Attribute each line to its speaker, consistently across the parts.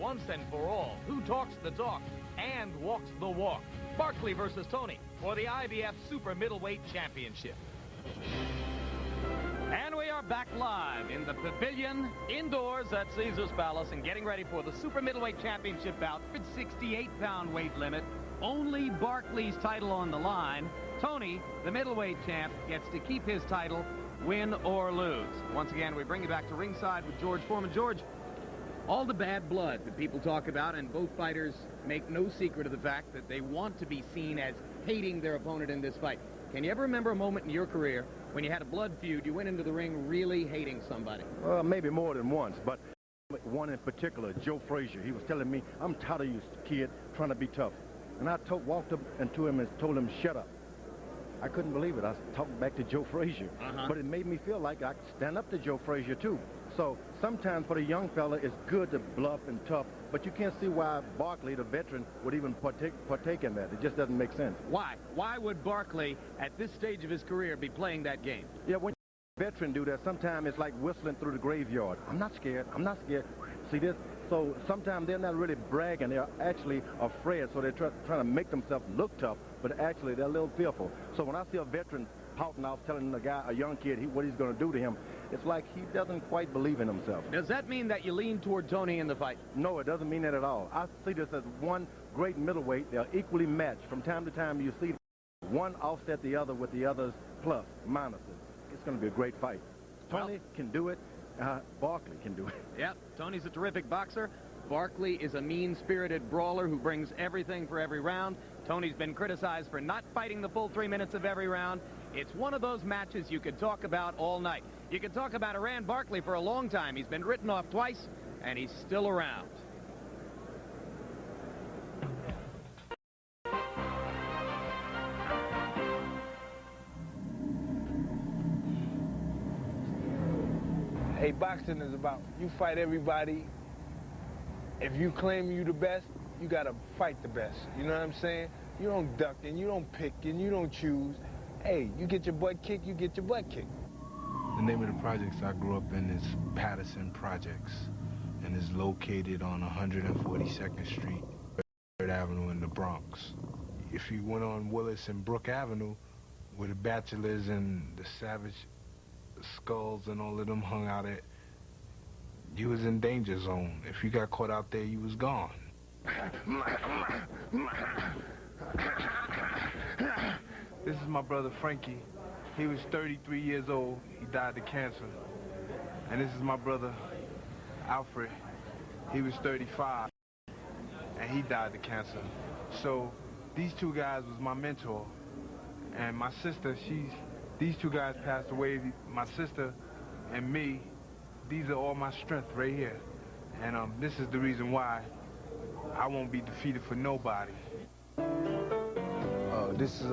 Speaker 1: once and for all who talks the talk and walks the walk. Barkley versus Toney for the IBF Super Middleweight Championship. And we are back live in the pavilion indoors at Caesar's Palace and getting ready for the Super Middleweight Championship bout. 68-pound weight limit. Only Barkley's title on the line. Toney, the middleweight champ, gets to keep his title, win or lose. Once again, we bring you back to ringside with George Foreman. George, all the bad blood that people talk about, and both fighters make no secret of the fact that they want to be seen as hating their opponent in this fight. Can you ever remember a moment in your career when you had a blood feud, you went into the ring really hating somebody?
Speaker 2: Well, maybe more than once, but one in particular, Joe Frazier. He was telling me, I'm tired of you, kid, trying to be tough. And I walked up into him and told him, shut up. I couldn't believe it. I talked back to Joe Frazier. But it made me feel like I could stand up to Joe Frazier, too. So sometimes for the young fella, it's good to bluff and tough, but you can't see why Barkley, the veteran, would even partake in that. It just doesn't make sense.
Speaker 1: Why? Why would Barkley, at this stage of his career, be playing that game?
Speaker 2: Yeah, when a veteran do that, sometimes it's like whistling through the graveyard. I'm not scared. I'm not scared. See this? So sometimes they're not really bragging. They're actually afraid, so they're trying to make themselves look tough, but actually they're a little fearful. So when I see a veteran pouting off, telling a young kid what he's going to do to him, it's like he doesn't quite believe in himself.
Speaker 1: Does that mean that you lean toward Toney in the fight?
Speaker 2: No, it doesn't mean that at all. I see this as one great middleweight. They're equally matched. From time to time, you see one offset the other with the other's plus, minuses. It's going to be a great fight. Toney can do it. Barkley can do it.
Speaker 1: Yep, Toney's a terrific boxer. Barkley is a mean-spirited brawler who brings everything for every round. Toney's been criticized for not fighting the full 3 minutes of every round. It's one of those matches you could talk about all night. You could talk about Iran Barkley for a long time. He's been written off twice, and he's still around.
Speaker 3: Hey, boxing is about you fight everybody. If you claim you the best, you gotta fight the best. You know what I'm saying? You don't duck and you don't pick and you don't choose. Hey, you get your butt kicked, you get your butt kicked.
Speaker 4: The name of the projects I grew up in is Patterson Projects, and is located on 142nd Street, 3rd Avenue in the Bronx. If you went on Willis and Brook Avenue, where the Bachelors and the Savage Skulls and all of them hung out at, you was in danger zone. If you got caught out there, you was gone. This is my brother Frankie. He was 33 years old. He died of cancer. And this is my brother Alfred. He was 35, and he died of cancer. So these two guys was my mentor. And my sister, these two guys passed away. My sister and me, these are all my strength right here. And this is the reason why I won't be defeated for nobody. This is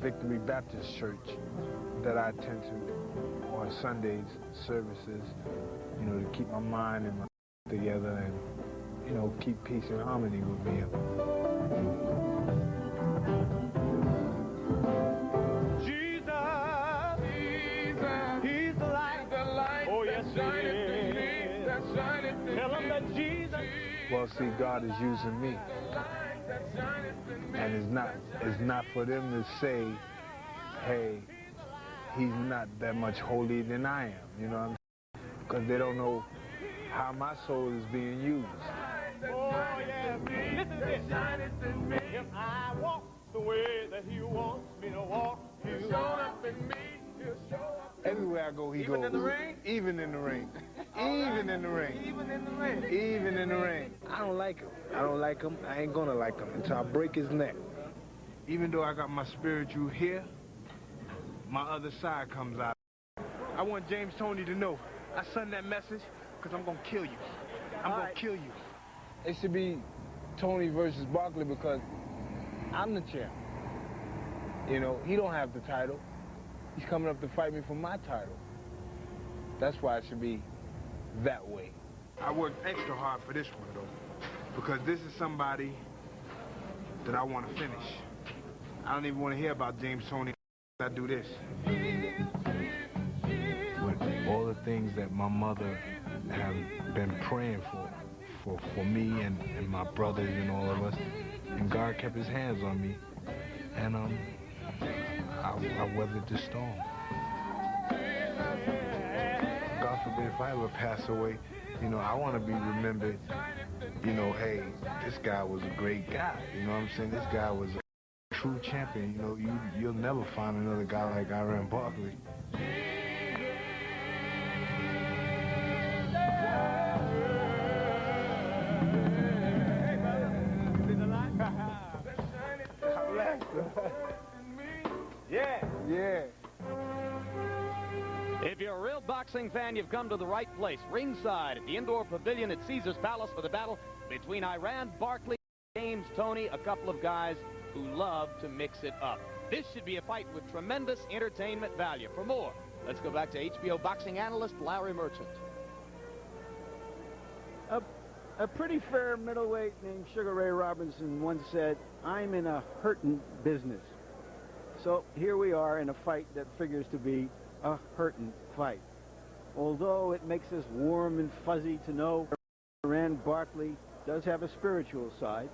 Speaker 4: Victory Baptist Church that I attend to on Sundays, services, you know, to keep my mind and my together and, you know, keep peace and harmony with me. Well, see, God is using me, and it's not for them to say, hey, he's not that much holier than I am, you know what I'm saying? Because they don't know how my soul is being used.
Speaker 5: Oh, yeah, listen to this. If I walk the way that he wants me to walk, he'll show up in me, he'll show up.
Speaker 3: Everywhere I go, he goes.
Speaker 5: Even in the ring?
Speaker 3: Even in the ring. Even in the ring.
Speaker 5: Even in the ring?
Speaker 3: Even in the ring. I don't like him. I don't like him. I ain't gonna like him until I break his neck.
Speaker 4: Even though I got my spiritual here, my other side comes out. I want James Toney to know. I send that message because I'm gonna kill you. I'm gonna kill you.
Speaker 3: It should be Toney versus Barkley because I'm the champ. You know, he don't have the title. He's coming up to fight me for my title. That's why it should be that way.
Speaker 4: I worked extra hard for this one, though, because this is somebody that I want to finish. I don't even want to hear about James Toney. I do this. But all the things that my mother have been praying for me and my brothers and all of us. And God kept his hands on me. And I weathered the storm. God forbid if I ever pass away, you know, I want to be remembered, you know, hey, this guy was a great guy. You know what I'm saying? This guy was a true champion. You know, you'll never find another guy like Iran Barkley.
Speaker 3: Yeah.
Speaker 1: If you're a real boxing fan, you've come to the right place. Ringside at the indoor pavilion at Caesar's Palace for the battle between Iran Barkley and James Toney, a couple of guys who love to mix it up. This should be a fight with tremendous entertainment value. For more, let's go back to HBO boxing analyst Larry Merchant.
Speaker 6: A pretty fair middleweight named Sugar Ray Robinson once said, "I'm in a hurtin' business." So here we are in a fight that figures to be a hurtin' fight. Although it makes us warm and fuzzy to know Iran Barkley does have a spiritual side,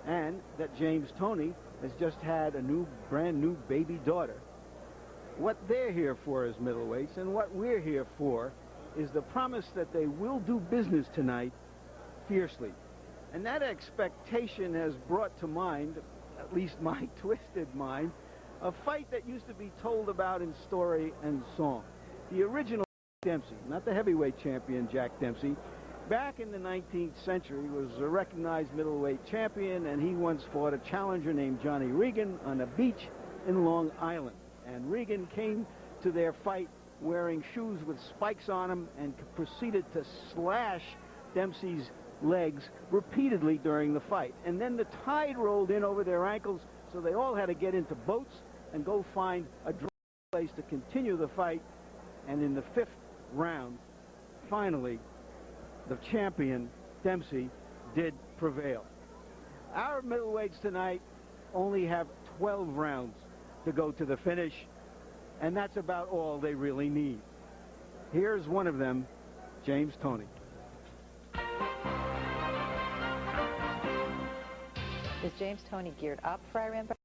Speaker 6: and that James Toney has just had a brand new baby daughter. What they're here for as middleweights, and what we're here for, is the promise that they will do business tonight fiercely. And that expectation has brought to mind, at least my twisted mind, a fight that used to be told about in story and song. The original Dempsey, not the heavyweight champion Jack Dempsey, back in the 19th century was a recognized middleweight champion, and he once fought a challenger named Johnny Regan on a beach in Long Island. And Regan came to their fight wearing shoes with spikes on them and proceeded to slash Dempsey's legs repeatedly during the fight. And then the tide rolled in over their ankles, so they all had to get into boats and go find a dry place to continue the fight. And in the 5th round, finally, the champion, Dempsey, did prevail. Our middleweights tonight only have 12 rounds to go to the finish, and that's about all they really need. Here's one of them, James Toney.
Speaker 7: Is James Toney geared up for Iran Barkley?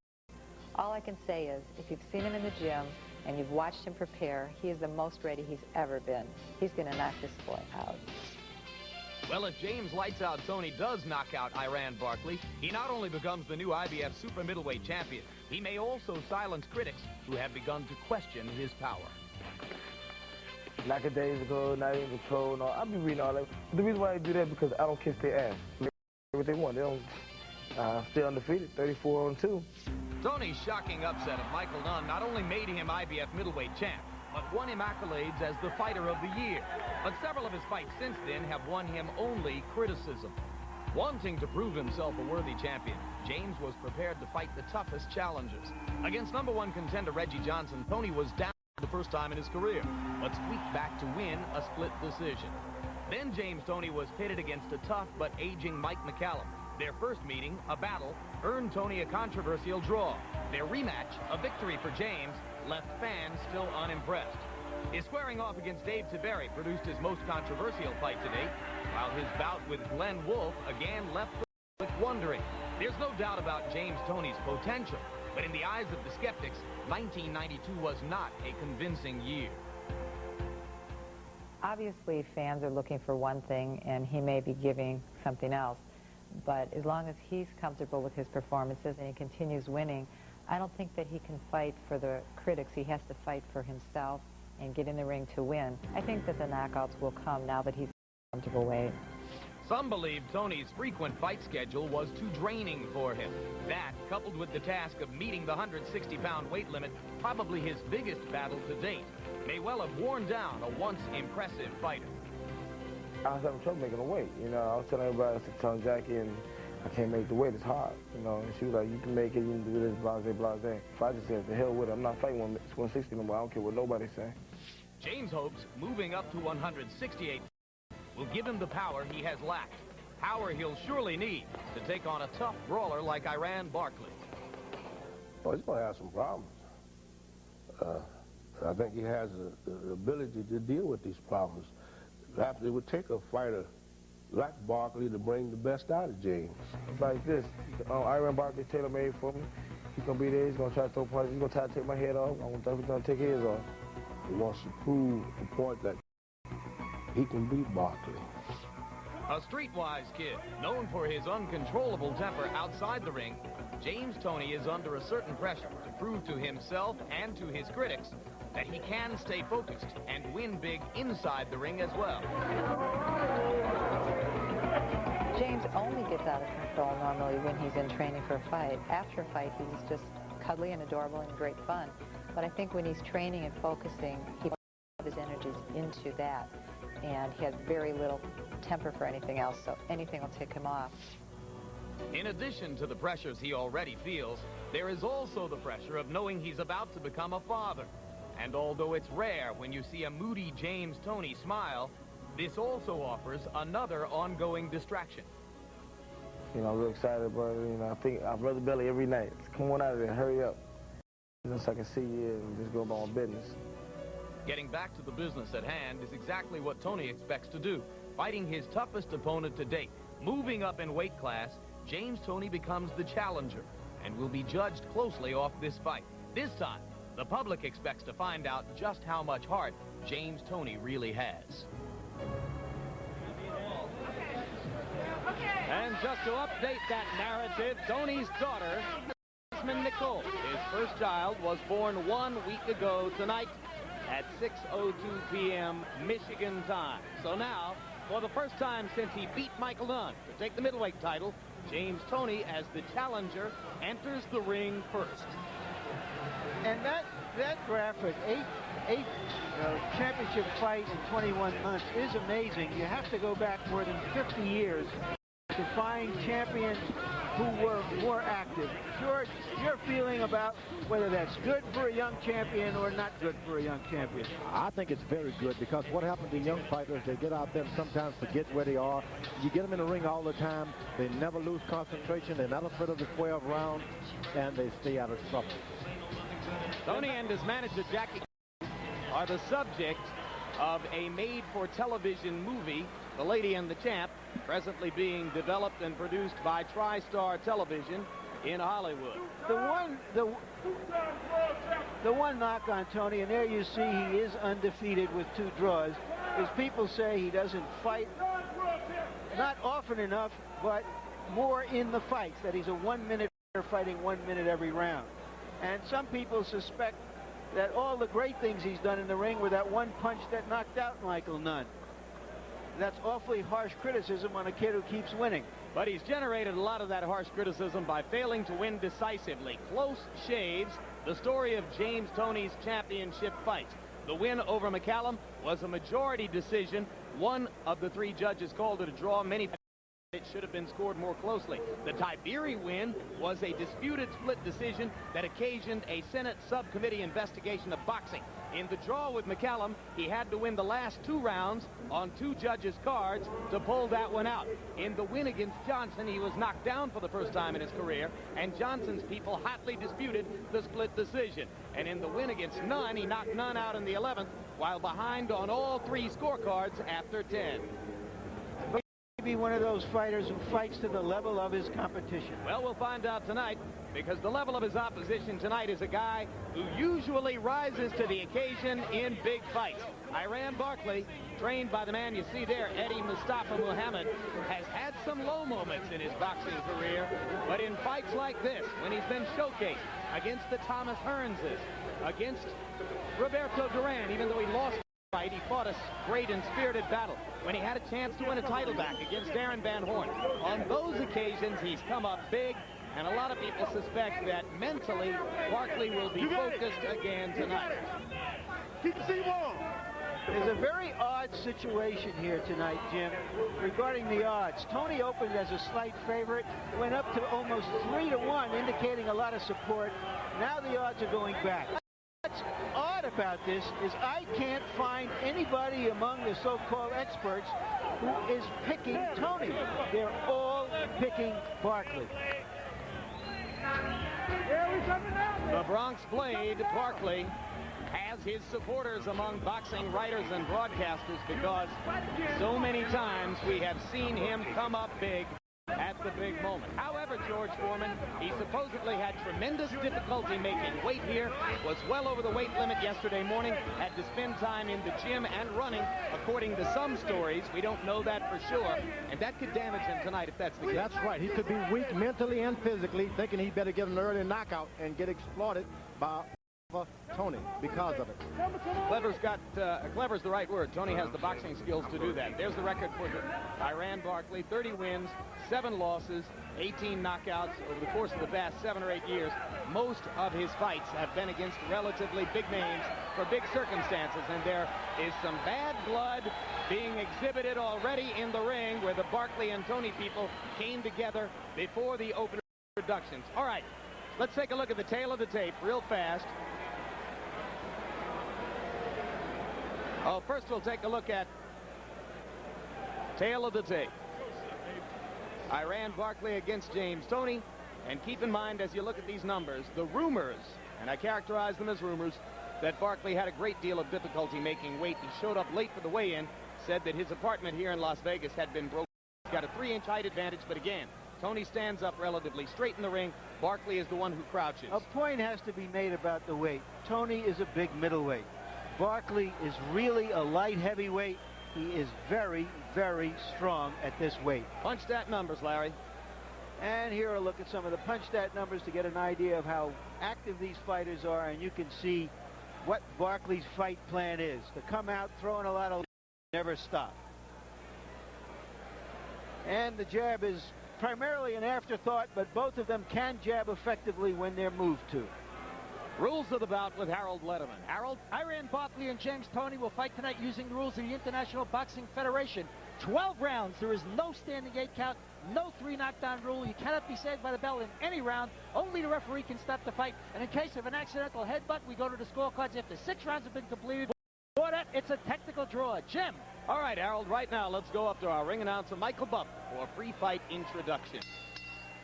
Speaker 7: All I can say is, if you've seen him in the gym and you've watched him prepare, he is the most ready he's ever been. He's going to knock this boy out.
Speaker 1: Well, if James Lights Out Toney does knock out Iran Barkley, he not only becomes the new IBF super middleweight champion, he may also silence critics who have begun to question his power.
Speaker 3: Lackadaisical, not in control, no, I'll be reading all that. The reason why I do that is because I don't kiss their ass. What they want, they don't. Still undefeated, 34-2.
Speaker 1: Toney's shocking upset of Michael Nunn not only made him IBF middleweight champ, but won him accolades as the fighter of the year. But several of his fights since then have won him only criticism. Wanting to prove himself a worthy champion, James was prepared to fight the toughest challengers. Against #1 contender Reggie Johnson, Toney was down for the first time in his career, but squeaked back to win a split decision. Then James Toney was pitted against a tough but aging Mike McCallum. Their first meeting, a battle, earned Toney a controversial draw. Their rematch, a victory for James, left fans still unimpressed. His squaring off against Dave Tiberi produced his most controversial fight to date, while his bout with Glenn Wolfe again left the public wondering. There's no doubt about James Toney's potential, but in the eyes of the skeptics, 1992 was not a convincing year.
Speaker 7: Obviously, fans are looking for one thing, and he may be giving something else. But as long as he's comfortable with his performances and he continues winning, I don't think that he can fight for the critics. He has to fight for himself and get in the ring to win. I think that the knockouts will come now that he's comfortable weight.
Speaker 1: Some believe Toney's frequent fight schedule was too draining for him. That, coupled with the task of meeting the 160-pound weight limit, probably his biggest battle to date, may well have worn down a once impressive fighter.
Speaker 3: I was having trouble making the weight. You know, I was telling everybody, I said, telling Jackie, and I can't make the weight. It's hard. You know, and she was like, you can make it, you can do this, blase, blase. If I just said, the hell with it, I'm not fighting 160 no more. I don't care what nobody's saying.
Speaker 1: James hopes moving up to 168 will give him the power he has lacked. Power he'll surely need to take on a tough brawler like Iran Barkley.
Speaker 8: Well, he's going to have some problems. I think he has the ability to deal with these problems. It would take a fighter like Barkley to bring the best out of James.
Speaker 3: Like this. Iron Barkley tailor-made for me. He's going to be there. He's going to try to throw punches. He's going to try to take my head off. I'm definitely going to take his off.
Speaker 8: He wants to prove the point that he can beat Barkley.
Speaker 1: A streetwise kid, known for his uncontrollable temper outside the ring, James Toney is under a certain pressure to prove to himself and to his critics that he can stay focused and win big inside the ring as well.
Speaker 7: James only gets out of control normally when he's in training for a fight. After a fight, he's just cuddly and adorable and great fun. But I think when he's training and focusing, he puts his energies into that. And he has very little temper for anything else, so anything will tick him off.
Speaker 1: In addition to the pressures he already feels, there is also the pressure of knowing he's about to become a father. And although it's rare when you see a moody James Toney smile, this also offers another ongoing distraction.
Speaker 3: You know, I'm real excited, but, you know, I think I rub the belly every night. Come on out of there, hurry up. Just so I can see you and just go about my business.
Speaker 1: Getting back to the business at hand is exactly what Toney expects to do. Fighting his toughest opponent to date, moving up in weight class, James Toney becomes the challenger and will be judged closely off this fight. This time, the public expects to find out just how much heart James Toney really has. And just to update that narrative, Toney's daughter, Nicole, his first child, was born 1 week ago tonight at 6:02 p.m. Michigan time. So now, for the first time since he beat Michael Nunn to take the middleweight title, James Toney, as the challenger, enters the ring first.
Speaker 6: And that graphic, eight championship fights in 21 months, is amazing. You have to go back more than 50 years to find champions who were more active. George, your feeling about whether that's good for a young champion or not good for a young champion?
Speaker 2: I think it's very good, because what happens to young fighters, they get out there and sometimes forget where they are. You get them in the ring all the time. They never lose concentration. They're not afraid of the 12 rounds, and they stay out of trouble.
Speaker 1: Toney and his manager, Jackie, are the subject of a made-for-television movie, The Lady and the Champ, presently being developed and produced by TriStar Television in Hollywood.
Speaker 6: The one knock on Toney, and there you see he is undefeated with 2 draws, is people say he doesn't fight, not often enough, but more in the fights, that he's a 1-minute fighting 1 minute every round. And some people suspect that all the great things he's done in the ring were that one punch that knocked out Michael Nunn. That's awfully harsh criticism on a kid who keeps winning.
Speaker 1: But he's generated a lot of that harsh criticism by failing to win decisively. Close shaves, the story of James Toney's championship fights. The win over McCallum was a majority decision. One of the 3 judges called it a draw. Many it should have been scored more closely. The Tiberi win was a disputed split decision that occasioned a Senate subcommittee investigation of boxing. In the draw with McCallum, he had to win the last 2 rounds on 2 judges' cards to pull that one out. In the win against Johnson, he was knocked down for the first time in his career, and Johnson's people hotly disputed the split decision. And in the win against Nunn, he knocked Nunn out in the 11th, while behind on all 3 scorecards after 10.
Speaker 6: Be one of those fighters who fights to the level of his competition.
Speaker 1: Well, we'll find out tonight, because the level of his opposition tonight is a guy who usually rises to the occasion in big fights. Iran Barkley, trained by the man you see there, Eddie Mustafa Muhammad, has had some low moments in his boxing career, but in fights like this, when he's been showcased against the Thomas Hearnses, against Roberto Duran, even though he lost fight, he fought a great and spirited battle when he had a chance to win a title back against Darren Van Horn. On those occasions, he's come up big, and a lot of people suspect that mentally, Barkley will be focused again tonight.
Speaker 6: There's a very odd situation here tonight, Jim, regarding the odds. Toney opened as a slight favorite, went up to almost 3-1, indicating a lot of support. Now the odds are going back. What's odd about this is I can't find anybody among the so-called experts who is picking Toney. They're all picking Barkley.
Speaker 1: The Bronx Blade, Barkley, has his supporters among boxing writers and broadcasters because so many times we have seen him come up big at the big moment. However, George Foreman, he supposedly had tremendous difficulty making weight here, was well over the weight limit yesterday morning, had to spend time in the gym and running, according to some stories. We don't know that for sure, and that could damage him tonight if that's the case.
Speaker 2: That's right. He could be weak mentally and physically, thinking he better get an early knockout and get exploited by Toney because of it.
Speaker 1: Clever's the right word. Toney has the boxing skills to do that. There's the record for Iran Barkley: 30 wins, 7 losses, 18 knockouts over the course of the past 7 or 8 years. Most of his fights have been against relatively big names for big circumstances, and there is some bad blood being exhibited already in the ring where the Barkley and Toney people came together before the opener productions. All right, let's take a look at the tail of the tape real fast. Oh, first we'll take a look at tail of the tape. Iran Barkley against James Toney. And keep in mind, as you look at these numbers, the rumors, and I characterize them as rumors, that Barkley had a great deal of difficulty making weight. He showed up late for the weigh-in, said that his apartment here in Las Vegas had been broken. He's got a 3-inch height advantage, but again, Toney stands up relatively straight in the ring. Barkley is the one who crouches.
Speaker 6: A point has to be made about the weight. Toney is a big middleweight. Barkley is really a light heavyweight. He is very, very strong at this weight.
Speaker 1: Punch stat numbers, Larry.
Speaker 6: And here a look at some of the punch stat numbers to get an idea of how active these fighters are, and you can see what Barkley's fight plan is. To come out throwing a lot of never stop. And the jab is primarily an afterthought, but both of them can jab effectively when they're moved to.
Speaker 1: Rules of the bout with Harold Letterman. Harold?
Speaker 9: Iran Barkley and James Toney will fight tonight using the rules of the International Boxing Federation. 12 rounds. There is no standing 8 count, no 3 knockdown rule. You cannot be saved by the bell in any round. Only the referee can stop the fight. And in case of an accidental headbutt, we go to the scorecards after 6 rounds have been completed. For that, it's a technical draw. Jim.
Speaker 1: All right, Harold, right now, let's go up to our ring announcer, Michael Bupp, for a pre-fight introduction.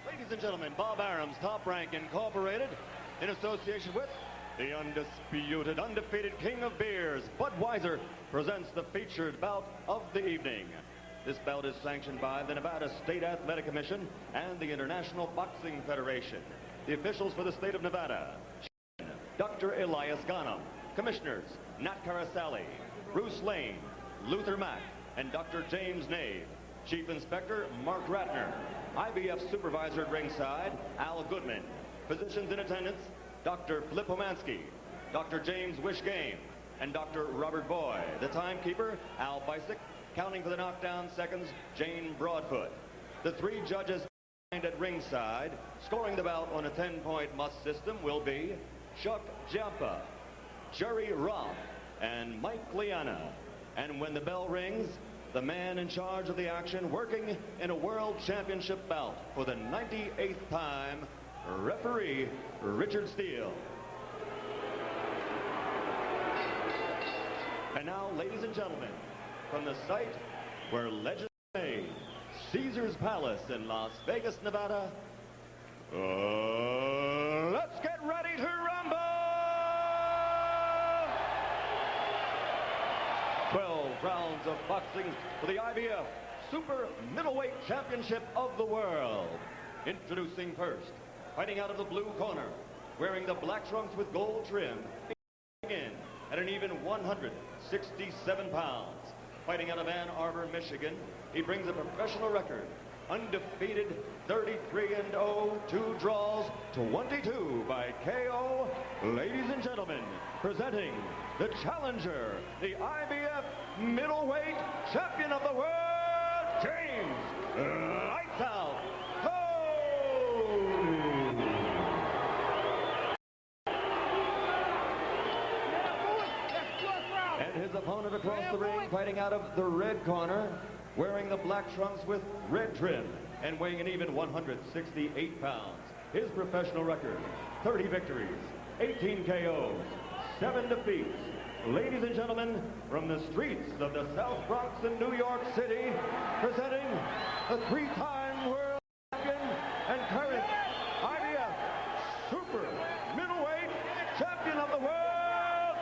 Speaker 10: Ladies and gentlemen, Bob Arum's Top Rank Incorporated, in association with the undisputed, undefeated king of beers, Budweiser, presents the featured bout of the evening. This bout is sanctioned by the Nevada State Athletic Commission and the International Boxing Federation. The officials for the state of Nevada: Dr. Elias Ghanem. Commissioners: Nat Carasali, Bruce Lane, Luther Mack, and Dr. James Nave. Chief Inspector Mark Ratner. IBF Supervisor at ringside, Al Goodman. Physicians in attendance: Dr. Flip Homansky, Dr. James Wishgame, and Dr. Robert Boy. The timekeeper, Al Bisick. Counting for the knockdown seconds, Jane Broadfoot. The 3 judges at ringside, scoring the bout on a 10-point must system, will be Chuck Giampa, Jerry Roth, and Mike Liana. And when the bell rings, the man in charge of the action, working in a world championship bout for the 98th time, referee Richard Steele. And now, ladies and gentlemen, from the site where legends are made, Caesar's Palace in Las Vegas, Nevada, let's get ready to rumble! 12 rounds of boxing for the IBF Super Middleweight Championship of the World. Introducing first, fighting out of the blue corner, wearing the black trunks with gold trim, in at an even 167 pounds. Fighting out of Ann Arbor, Michigan, he brings a professional record, undefeated 33-0, 2 draws, 22 by KO. Ladies and gentlemen, presenting the challenger, the IBF Middleweight Champion of the World, James Lights Out Toney. And his opponent across the ring, fighting out of the red corner, wearing the black trunks with red trim and weighing an even 168 pounds. His professional record: 30 victories, 18 KOs, 7 defeats. Ladies and gentlemen, from the streets of the South Bronx in New York City, presenting a 3-time world champion and current IBF Super Middleweight Champion of the World,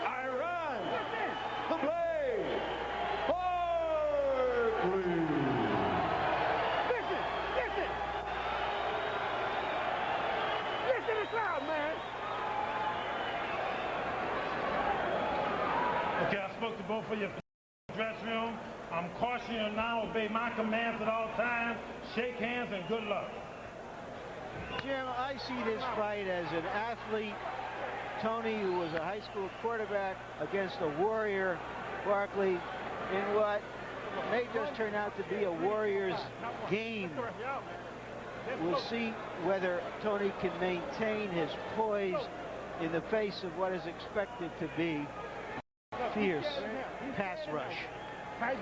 Speaker 5: Okay, I spoke to both of you in the dressing room. I'm cautioning you now, obey my commands at all times. Shake hands and good luck.
Speaker 6: Jim, I see this fight as an athlete, Toney, who was a high school quarterback, against a warrior, Barkley, in what may just turn out to be a warrior's game. We'll see whether Toney can maintain his poise in the face of what is expected to be fierce pass rush.
Speaker 2: I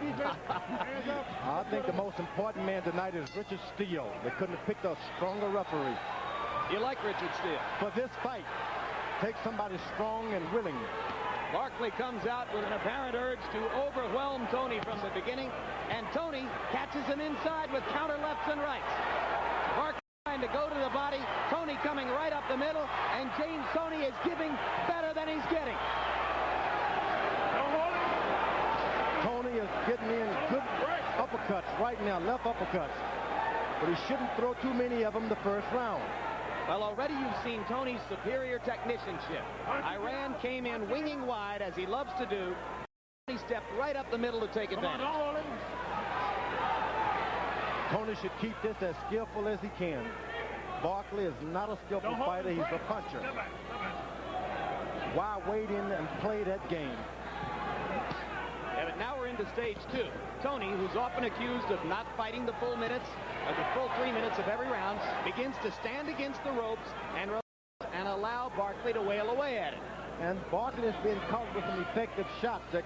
Speaker 2: think the most important man tonight is Richard Steele. They couldn't have picked a stronger referee.
Speaker 1: You like Richard Steele?
Speaker 2: For this fight, take somebody strong and willing.
Speaker 1: Barkley comes out with an apparent urge to overwhelm Toney from the beginning, and Toney catches him inside with counter lefts and rights. Barkley trying to go to the body, Toney coming right up the middle, and James Toney is giving better than he's getting.
Speaker 2: Toney is getting in good uppercuts right now, left uppercuts. But he shouldn't throw too many of them the first round.
Speaker 1: Well, already you've seen Toney's superior technicianship. Iran came in winging wide, as he loves to do. He stepped right up the middle to take advantage.
Speaker 2: Toney should keep this as skillful as he can. Barkley is not a skillful fighter, he's a puncher. Why wait in and play that game?
Speaker 1: Yeah, but now we're into stage 2. Toney, who's often accused of not fighting the full minutes, or the full 3 minutes of every round, begins to stand against the ropes and allow Barkley to wail away at it.
Speaker 2: And Barkley has been caught with some effective shots that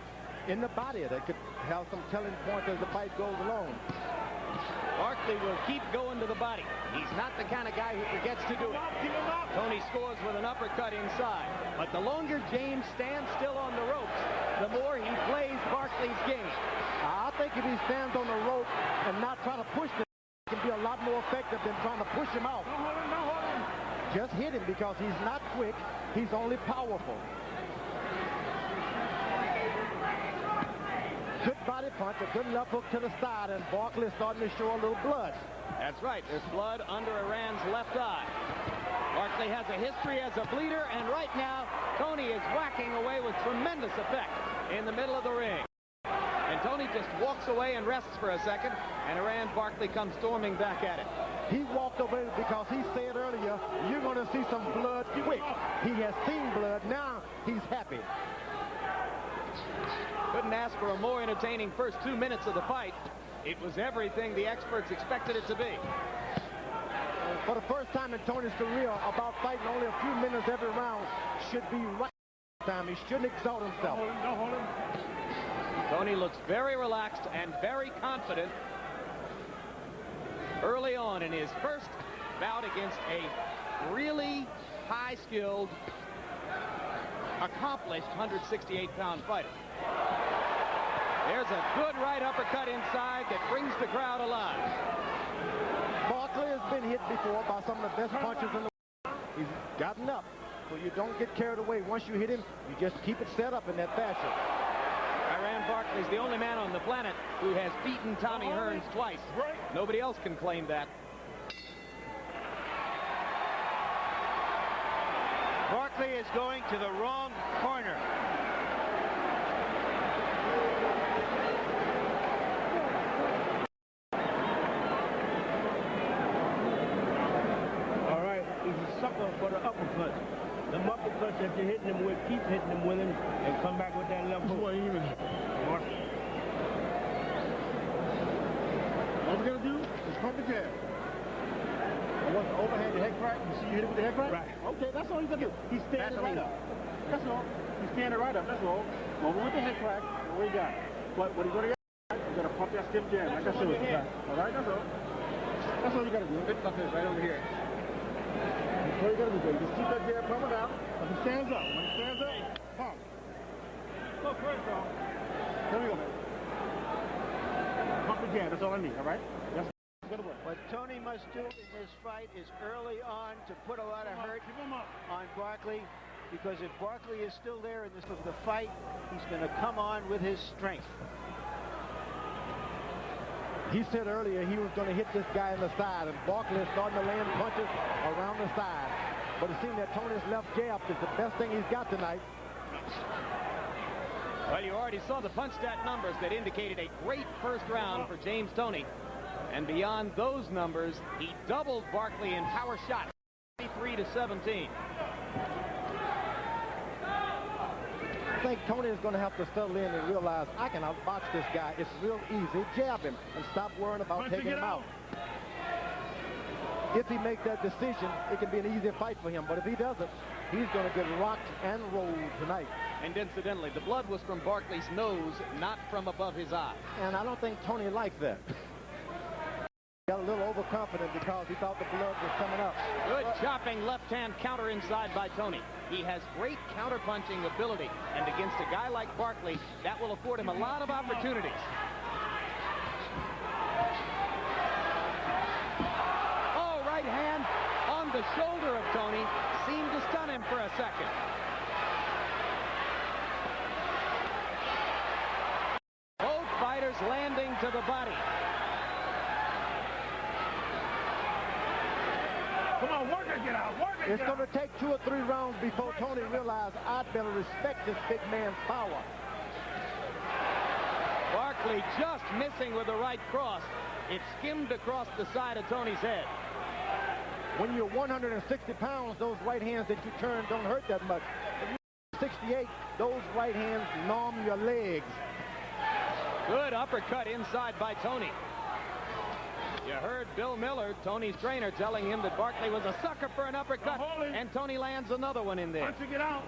Speaker 2: in the body that could have some telling points as the fight goes along.
Speaker 1: Barkley will keep going to the body. He's not the kind of guy who forgets to do it. Toney scores with an uppercut inside. But the longer James stands still on the ropes, the more he plays Barkley's game.
Speaker 2: I think if he stands on the rope and not trying to push him, he can be a lot more effective than trying to push him out. Just hit him because he's not quick. He's only powerful. Good body punch, a good left hook to the side, and Barkley is starting to show a little blood.
Speaker 1: That's right. There's blood under Iran's left eye. Barkley has a history as a bleeder, and right now, Toney is whacking away with tremendous effect in the middle of the ring. And Toney just walks away and rests for a second, and Iran Barkley comes storming back at it.
Speaker 2: He walked away because he said earlier, you're going to see some blood quick. He has seen blood. Now he's happy.
Speaker 1: Couldn't ask for a more entertaining first 2 minutes of the fight. It was everything the experts expected it to be.
Speaker 2: For the first time in Toney's career, about fighting only a few minutes every round should be right time. He shouldn't exalt himself.
Speaker 1: Toney looks very relaxed and very confident early on in his first bout against a really high-skilled, accomplished 168-pound fighter. There's a good right uppercut inside that brings the crowd alive.
Speaker 2: Barkley has been hit before by some of the best punchers in the world. He's gotten up, so you don't get carried away. Once you hit him, you just keep it set up in that fashion.
Speaker 1: Iran Barkley's the only man on the planet who has beaten Tommy Hearns twice. Nobody else can claim that.
Speaker 6: Barkley is going to the wrong corner.
Speaker 8: All right, he's a sucker for the uppercuts. The uppercuts that you're hitting him with, keep hitting him with him, and come back with that left hook. What we're going to do is pump the jab. What's the overhead, the head crack? You see you hit it with the head crack? Right. Okay, that's all he's going to do. He's standing right up. That's all. He's standing right up, that's all. Over with the head crack, what you got? But what he's going to get, you're going to pump that stiff jab, like I said with the crack. All right, that's all. That's all you got to do. Good stuff is right over here. That's all you got to do, baby. Just keep that jab pumping out. If he stands up, when he stands up, pump. Look, first off. Here we go, baby. Pump the jab, that's all I need, all right? That's
Speaker 6: What Toney must do in this fight is early on to put a lot of hurt on Barkley, because if Barkley is still there in this of the fight, he's going to come on with his strength.
Speaker 2: He said earlier he was going to hit this guy in the side, and Barkley is starting to land punches around the side. But it seems that Toney's left jab is the best thing he's got tonight.
Speaker 1: Well, you already saw the punch stat numbers that indicated a great first round for James Toney. And beyond those numbers, he doubled Barkley in power shots, 23-17.
Speaker 2: I think Toney is going to have to settle in and realize I can outbox this guy. It's real easy. Jab him and stop worrying about taking him out. If he makes that decision, it can be an easy fight for him. But if he doesn't, he's going to get rocked and rolled tonight.
Speaker 1: And incidentally, the blood was from Barkley's nose, not from above his eye.
Speaker 2: And I don't think Toney likes that. Got a little overconfident because he thought the blood was coming up.
Speaker 1: Good chopping left-hand counter inside by Toney. He has great counter-punching ability, and against a guy like Barkley, that will afford him a lot of opportunities. Oh, right hand on the shoulder of Toney seemed to stun him for a second. Both fighters landing to the body.
Speaker 8: Come on, work it, get out, work it.
Speaker 2: It's going to take 2 or 3 rounds before Toney realizes I'd better respect this big man's power.
Speaker 1: Barkley just missing with the right cross. It skimmed across the side of Toney's head.
Speaker 2: When you're 160 pounds, those right hands that you turn don't hurt that much. When you're 68, those right hands numb your legs.
Speaker 1: Good uppercut inside by Toney. You heard Bill Miller, Toney's trainer, telling him that Barkley was a sucker for an uppercut, and Toney lands another one in there.
Speaker 8: Punch it out.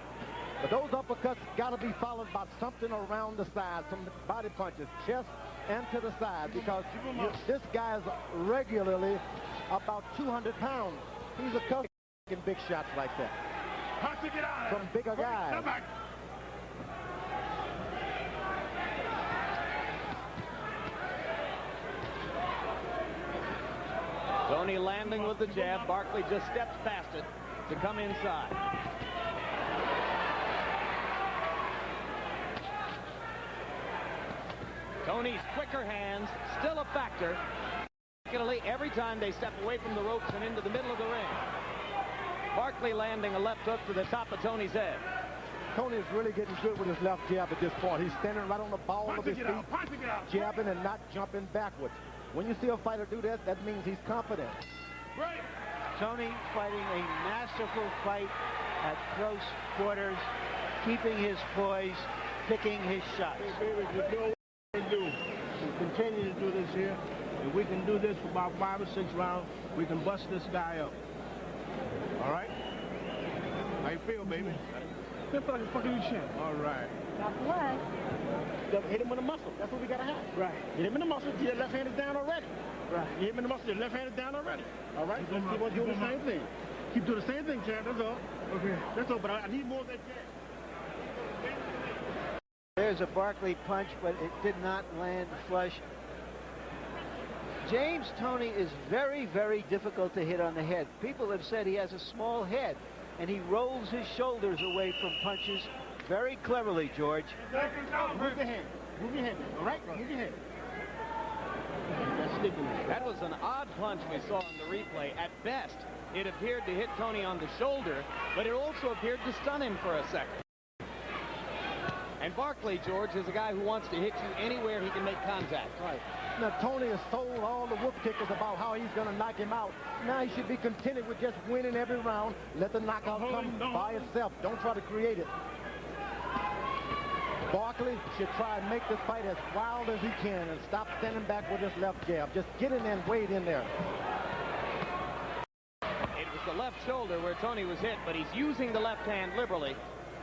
Speaker 2: But those uppercuts got to be followed by something around the side, some body punches, chest and to the side, because this guy is regularly about 200 pounds. He's accustomed to taking big shots like that.
Speaker 8: Punch it out.
Speaker 2: From bigger guys.
Speaker 8: Come back.
Speaker 1: Toney landing with the jab. Barkley just steps past it to come inside. Toney's quicker hands still a factor, particularly every time they step away from the ropes and into the middle of the ring. Barkley landing a left hook to the top of Toney's head.
Speaker 2: Toney is really getting good with his left jab at this point. He's standing right on the ball of his feet, jabbing and not jumping backwards. When you see a fighter do that, that means he's confident.
Speaker 8: Right.
Speaker 6: Tony fighting a masterful fight at close quarters, keeping his poise, picking his shots.
Speaker 8: Hey, baby, just know what we can do. We continue to do this here. If we can do this for about 5 or 6 rounds, we can bust this guy up. All right? How you feel, baby? Feel like a fucking champ. All right.
Speaker 11: Not what?
Speaker 8: Hit him with a muscle. That's what we gotta have.
Speaker 6: Right.
Speaker 8: Hit him in the muscle. Your left hand is down already.
Speaker 6: Right.
Speaker 8: You hit him in the muscle. Your left hand is down already. All right. Let's keep on doing the same thing. Keep doing the same thing, champ. That's all. Okay. That's all. But I need more of that jab.
Speaker 6: There's a Barkley punch, but it did not land flush. James Toney is very, very difficult to hit on the head. People have said he has a small head, and he rolls his shoulders away from punches very cleverly, George.
Speaker 8: Move your hand. Move your hand. All right? Move your hand.
Speaker 1: That was an odd punch we saw in the replay. At best, it appeared to hit Toney on the shoulder, but it also appeared to stun him for a second. And Barkley, George, is a guy who wants to hit you anywhere he can make contact.
Speaker 2: Right. Now, Toney has sold all the whoop kickers about how he's going to knock him out. Now he should be contented with just winning every round. Let the knockout come by itself. Don't try to create it. Barkley should try and make this fight as wild as he can and stop standing back with his left jab. Just get in there and wade in there.
Speaker 1: It was the left shoulder where Toney was hit, but he's using the left hand liberally.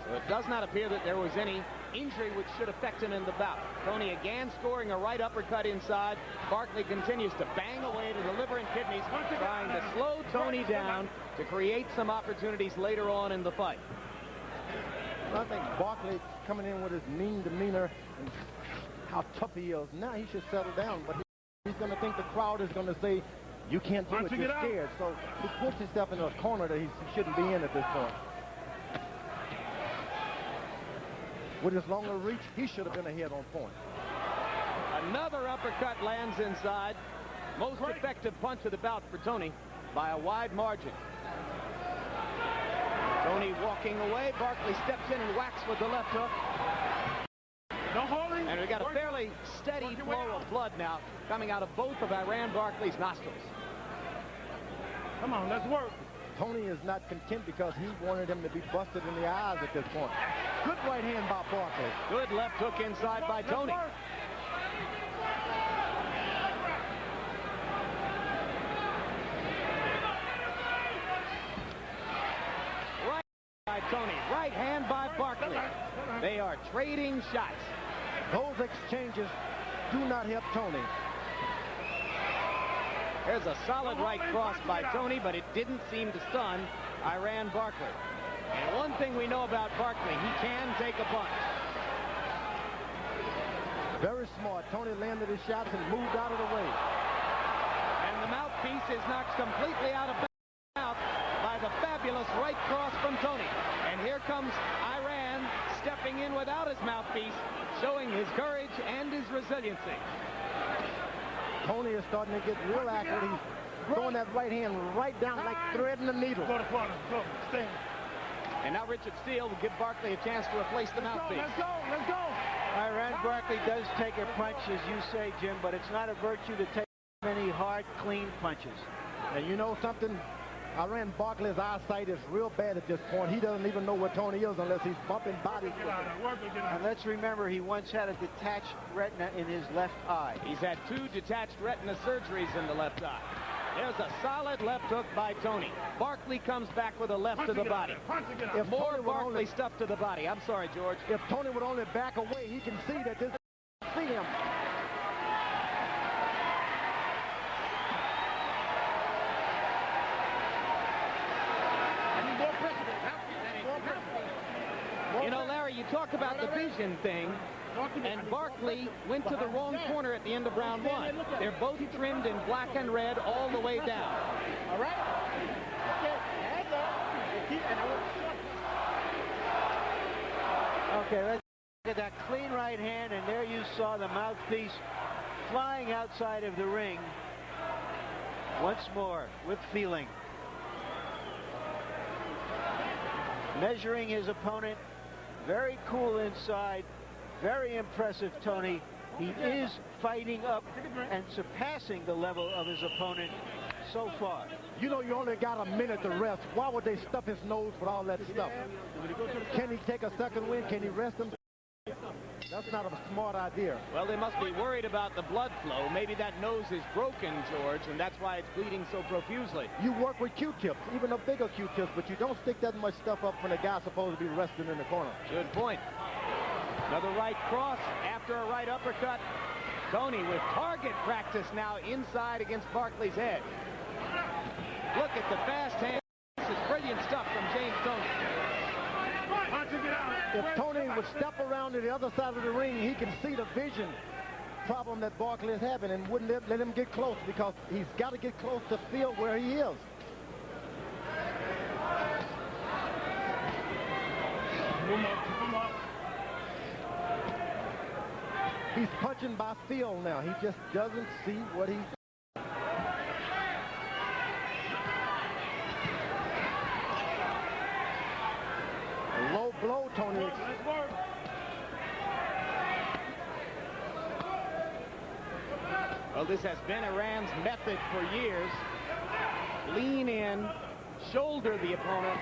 Speaker 1: So it does not appear that there was any injury which should affect him in the bout. Toney again scoring a right uppercut inside. Barkley continues to bang away to the liver and kidneys, trying to slow Toney down to create some opportunities later on in the fight.
Speaker 2: I think Barkley coming in with his mean demeanor and how tough he is. Now he should settle down, but he's going to think the crowd is going to say, you can't do it, you're scared. So he puts himself in a corner that he shouldn't be in at this point. With his longer reach, he should have been ahead on point.
Speaker 1: Another uppercut lands inside. Most effective punch of the bout for Toney by a wide margin. Toney walking away. Barkley steps in and whacks with the left hook.
Speaker 5: No holding.
Speaker 1: And we've got a fairly steady flow of blood now coming out of both of Iran Barkley's nostrils.
Speaker 8: Come on, let's work.
Speaker 2: Toney is not content because he wanted him to be busted in the eyes at this point. Good right hand by Barkley.
Speaker 1: Good left hook inside by Toney. Right by Toney. Right hand by Barkley. They are trading shots.
Speaker 2: Those exchanges do not help Toney.
Speaker 1: There's a solid right cross by Toney, but it didn't seem to stun Iran Barkley. And one thing we know about Barkley, he can take a punch.
Speaker 2: Very smart. Toney landed his shots and moved out of the way.
Speaker 1: And the mouthpiece is knocked completely out of bounds by the fabulous right cross from Toney. And here comes Iran stepping in without his mouthpiece, showing his courage and his resiliency.
Speaker 2: Toney is starting to get real accurate. He's throwing that right hand right down like threading the needle.
Speaker 8: Go to corner. Go. Stay.
Speaker 1: And now Richard Steele will give Barkley a chance to replace the mouthpiece.
Speaker 8: Let's go. Let's go.
Speaker 6: Iran Barkley does take a punch, as you say, Jim, but it's not a virtue to take many hard, clean punches.
Speaker 2: And you know something? Iran Barkley's eyesight is real bad at this point. He doesn't even know where Toney is unless he's bumping bodies with him.
Speaker 6: And let's remember, he once had a detached retina in his left eye.
Speaker 1: He's had 2 detached retina surgeries in the left eye. There's a solid left hook by Toney. Barkley comes back with a left to the body.
Speaker 2: If
Speaker 1: More Barkley stuff to the body. I'm sorry, George.
Speaker 2: If Toney would only back away, he can see that this see him.
Speaker 1: You know, Larry, you talk about the vision thing, and Barkley went to the wrong corner at the end of round 1. They're both trimmed in black and red all the way down.
Speaker 8: All right. Okay. Hands up.
Speaker 6: Okay, let's look at that clean right hand, and there you saw the mouthpiece flying outside of the ring. Once more, with feeling. Measuring his opponent. Very cool inside. Very impressive, Toney. He is fighting up and surpassing the level of his opponent so far.
Speaker 2: You know, you only got a minute to rest. Why would they stuff his nose with all that stuff? Can he take a second win? Can he rest him? That's not a smart idea.
Speaker 1: Well, they must be worried about the blood flow. Maybe that nose is broken, George, and that's why it's bleeding so profusely.
Speaker 2: You work with Q-tips, even the bigger Q-tips, but you don't stick that much stuff up when a guy's supposed to be resting in the corner.
Speaker 1: Good point. Another right cross after a right uppercut. Toney with target practice now inside against Barkley's head. Look at the fast hand. This is brilliant stuff from James Toney.
Speaker 2: If Toney would step around to the other side of the ring, he can see the vision problem that Barkley is having and wouldn't let him get close, because he's got to get close to feel where he is. He's punching by feel now. He just doesn't see what he's doing. Low blow, Toney.
Speaker 1: Well, this has been Iran's method for years. Lean in, shoulder the opponent,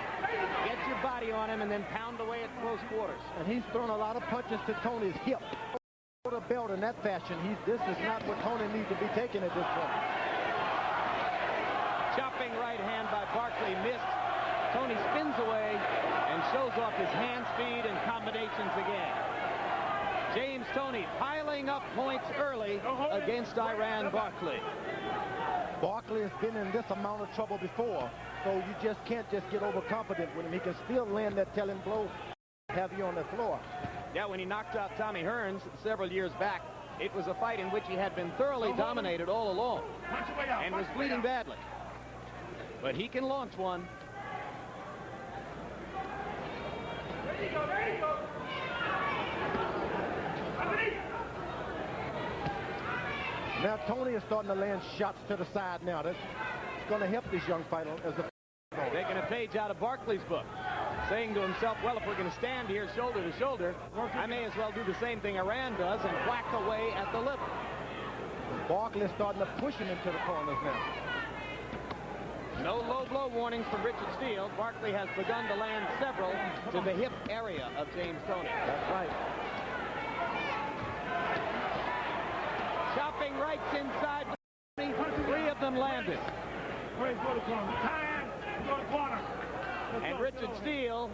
Speaker 1: get your body on him, and then pound away at close quarters.
Speaker 2: And he's thrown a lot of punches to Toney's hip. The belt in that fashion. This is not what Toney needs to be taking at this point.
Speaker 1: Chopping right hand by Barkley missed. Toney spins away and shows off his hand speed and combinations again. James Toney piling up points early against Iran Barkley.
Speaker 2: Barkley has been in this amount of trouble before, so you just can't just get overconfident with him. He can still land that telling blow, have you on the floor.
Speaker 1: Yeah, when he knocked out Tommy Hearns several years back, it was a fight in which he had been thoroughly dominated all along and was bleeding badly. But he can launch one.
Speaker 5: There you go, there you go.
Speaker 2: Now Toney is starting to land shots to the side now. That's going to help this young fighter as a
Speaker 1: taking a page out of Barkley's book. saying to himself, well, if we're going to stand here shoulder to shoulder, I may as well do the same thing Iran does and whack away at the liver.
Speaker 2: Barkley's starting to push him into the corners now.
Speaker 1: No low blow warnings from Richard Steele. Barkley has begun to land several to the hip area of James Toney.
Speaker 2: That's right.
Speaker 1: Chopping rights inside. 3 of them landed. And Richard Steele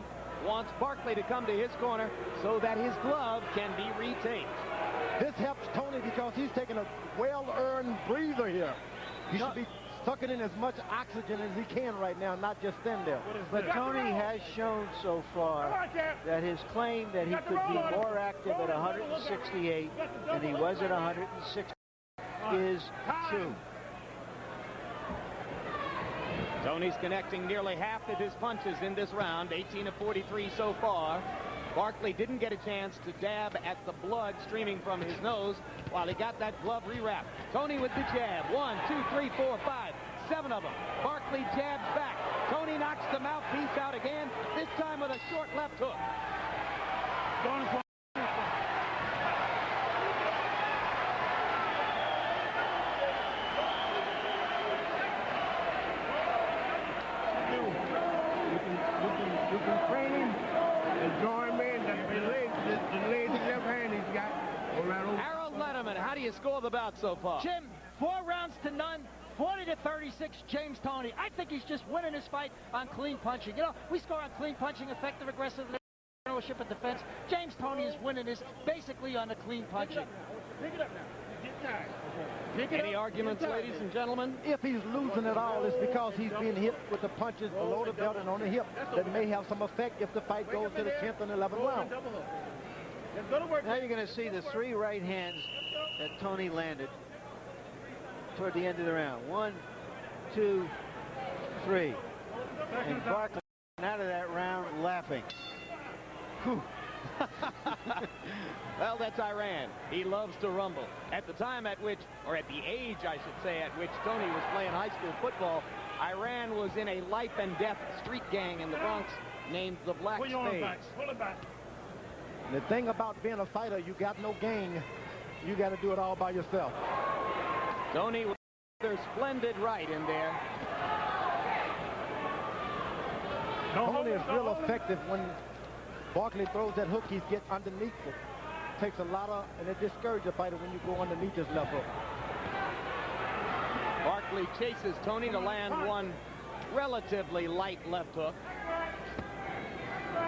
Speaker 1: wants Barkley to come to his corner so that his glove can be retained.
Speaker 2: This helps Toney because he's taking a well-earned breather here. He should be sucking in as much oxygen as he can right now, not just stand there.
Speaker 6: But Toney has shown so far that his claim that he could be more active at 168 than he was at 160 is true.
Speaker 1: Toney's connecting nearly half of his punches in this round, 18 of 43 so far. Barkley didn't get a chance to dab at the blood streaming from his nose while he got that glove rewrapped. Toney with the jab. 1, 2, 3, 4, 5, 7 of them. Barkley jabs back. Toney knocks the mouthpiece out again, this time with a short left hook.
Speaker 5: You can train him and join me in the lazy left hand he's got.
Speaker 1: Harold Letterman, how do you score the bout so far?
Speaker 9: Jim, 4 rounds to none, 40 to 36, James Toney. I think he's just winning this fight on clean punching. You know, we score on clean punching, effective, aggressive, ownership, and defense. James Toney is winning this basically on the clean punching.
Speaker 5: Pick it up now. Get tired.
Speaker 1: Any arguments, ladies and gentlemen?
Speaker 2: If he's losing it all, it's because he's being hit with the punches below the belt and on the hip that may have some effect if the fight goes to the 10th and 11th round.
Speaker 6: Now you're going to see the 3 right hands that Toney landed toward the end of the round. 1, 2, 3. And Barkley out of that round laughing. Whew.
Speaker 1: Well, that's Iran. He loves to rumble. At the time at which, or at the age, I should say, at which Toney was playing high school football, Iran was in a life and death street gang in the Bronx named the Black Spades.
Speaker 5: Pull it back.
Speaker 2: The thing about being a fighter, you got no gang. You got to do it all by yourself.
Speaker 1: Toney with another splendid right in there.
Speaker 2: Toney is real effective when Barkley throws that hook. He gets underneath it. Takes a lot of, and it discourages a fighter when you go underneath his left hook.
Speaker 1: Barkley chases Toney to land one relatively light left hook.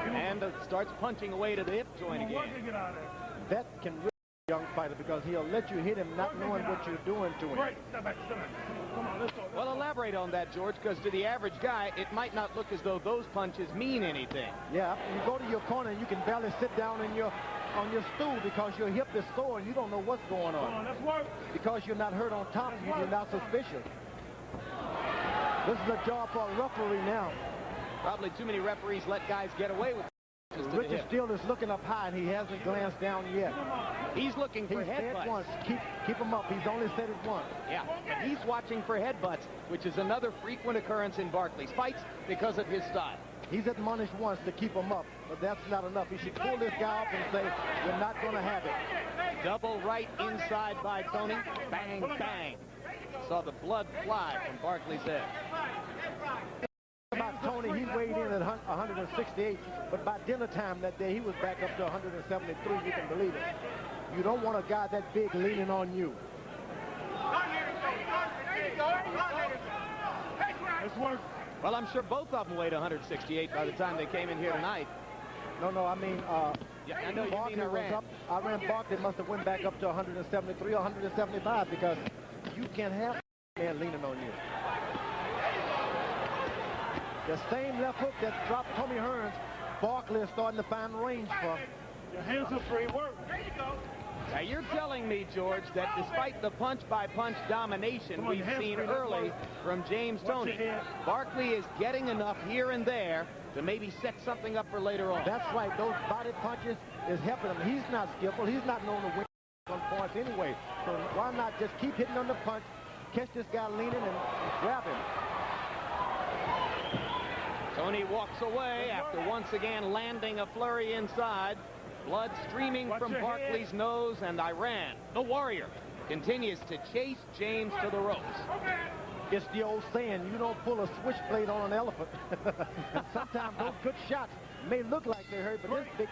Speaker 1: And starts punching away to the hip joint again.
Speaker 2: That can really be a young fighter because he'll let you hit him not knowing what you're doing to him.
Speaker 1: Well, elaborate on that, George, because to the average guy, it might not look as though those punches mean anything.
Speaker 2: Yeah, you go to your corner and you can barely sit down on your stool because your hip is sore and you don't know what's going on. Because you're not hurt on top, you're not suspicious. This is a job for a referee now.
Speaker 1: Probably too many referees let guys get away with it.
Speaker 2: Richard Steele is looking up high and he hasn't glanced down yet.
Speaker 1: He's looking for headbutts.
Speaker 2: Said once. Keep him up. He's only said it once.
Speaker 1: Yeah, but he's watching for headbutts, which is another frequent occurrence in Barkley's fights because of his style.
Speaker 2: He's admonished once to keep him up, but that's not enough. He should pull this guy up and say, we're not going to have it.
Speaker 1: Double right inside by Toney. Bang, bang. Saw the blood fly from Barkley's head.
Speaker 2: About Toney, he weighed in at 168, but by dinner time that day, he was back up to 173. You can believe it. You don't want a guy that big leaning on you.
Speaker 1: Well, I'm sure both of them weighed 168 by the time they came in here tonight.
Speaker 2: No, I mean,
Speaker 1: yeah, I know
Speaker 2: Barkley
Speaker 1: you mean
Speaker 2: was up. Iran Barkley must have went back up to 173 or 175 because you can't have a man leaning on you. The same left hook that dropped Tommy Hearns, Barkley is starting to find range for.
Speaker 5: Your hands are free work. There you go.
Speaker 1: Now you're telling me, George, that despite the punch-by-punch domination we've seen early from James Toney, Barkley is getting enough here and there to maybe set something up for later on.
Speaker 2: That's right. Those body punches is helping him. He's not skillful. He's not known to win on points anyway. So why not just keep hitting on the punch, catch this guy leaning, and grab him.
Speaker 1: Toney walks away after once again landing a flurry inside. Blood streaming from Barkley's nose, and Iran, the Warrior, continues to chase James to the ropes.
Speaker 2: It's the old saying, you don't pull a switchblade on an elephant. And sometimes those good shots may look like they hurt, but this big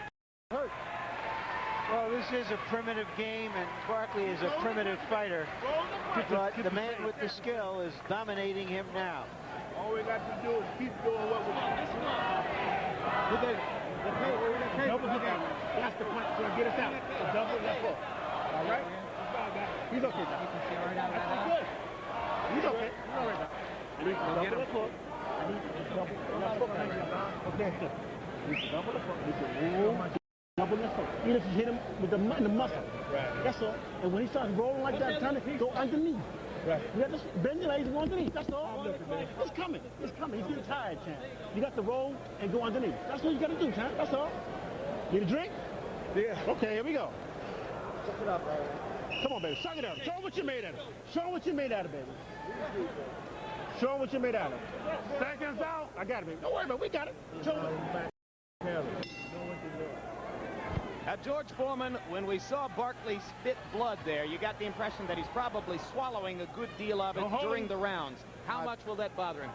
Speaker 2: hurt.
Speaker 6: Well, this is a primitive game, and Barkley is a primitive fighter. But the man with the skill is dominating him now.
Speaker 8: All we got to do is keep doing what we're doing. Look at it. Double hook out. That's the punch. So get us out. Double left hook. All right? He's okay. That's good. He's okay. He's all right now. Double left hook. I need to double left hook. Okay. He's double left hook. He can move. Double left hook. You just hit him with the muscle. Right. That's all. And when he starts rolling like that, turn it, go underneath. Right. You got to bend your legs and go underneath. That's all. It's coming. It's coming. He's getting tired, champ. You got to roll and go underneath. That's what you got to do, champ. That's all. Need a drink? Yeah. Okay, here we go. Suck it up, baby. Come on, baby. Suck it up. Show him what you made out of. Show him what you made out of, baby. Show him what you made out of. Seconds out. I got it, baby. Don't worry about it. We got it. Show him.
Speaker 1: At George Foreman, when we saw Barkley spit blood there, you got the impression that he's probably swallowing a good deal of it during the rounds. How much will that bother him?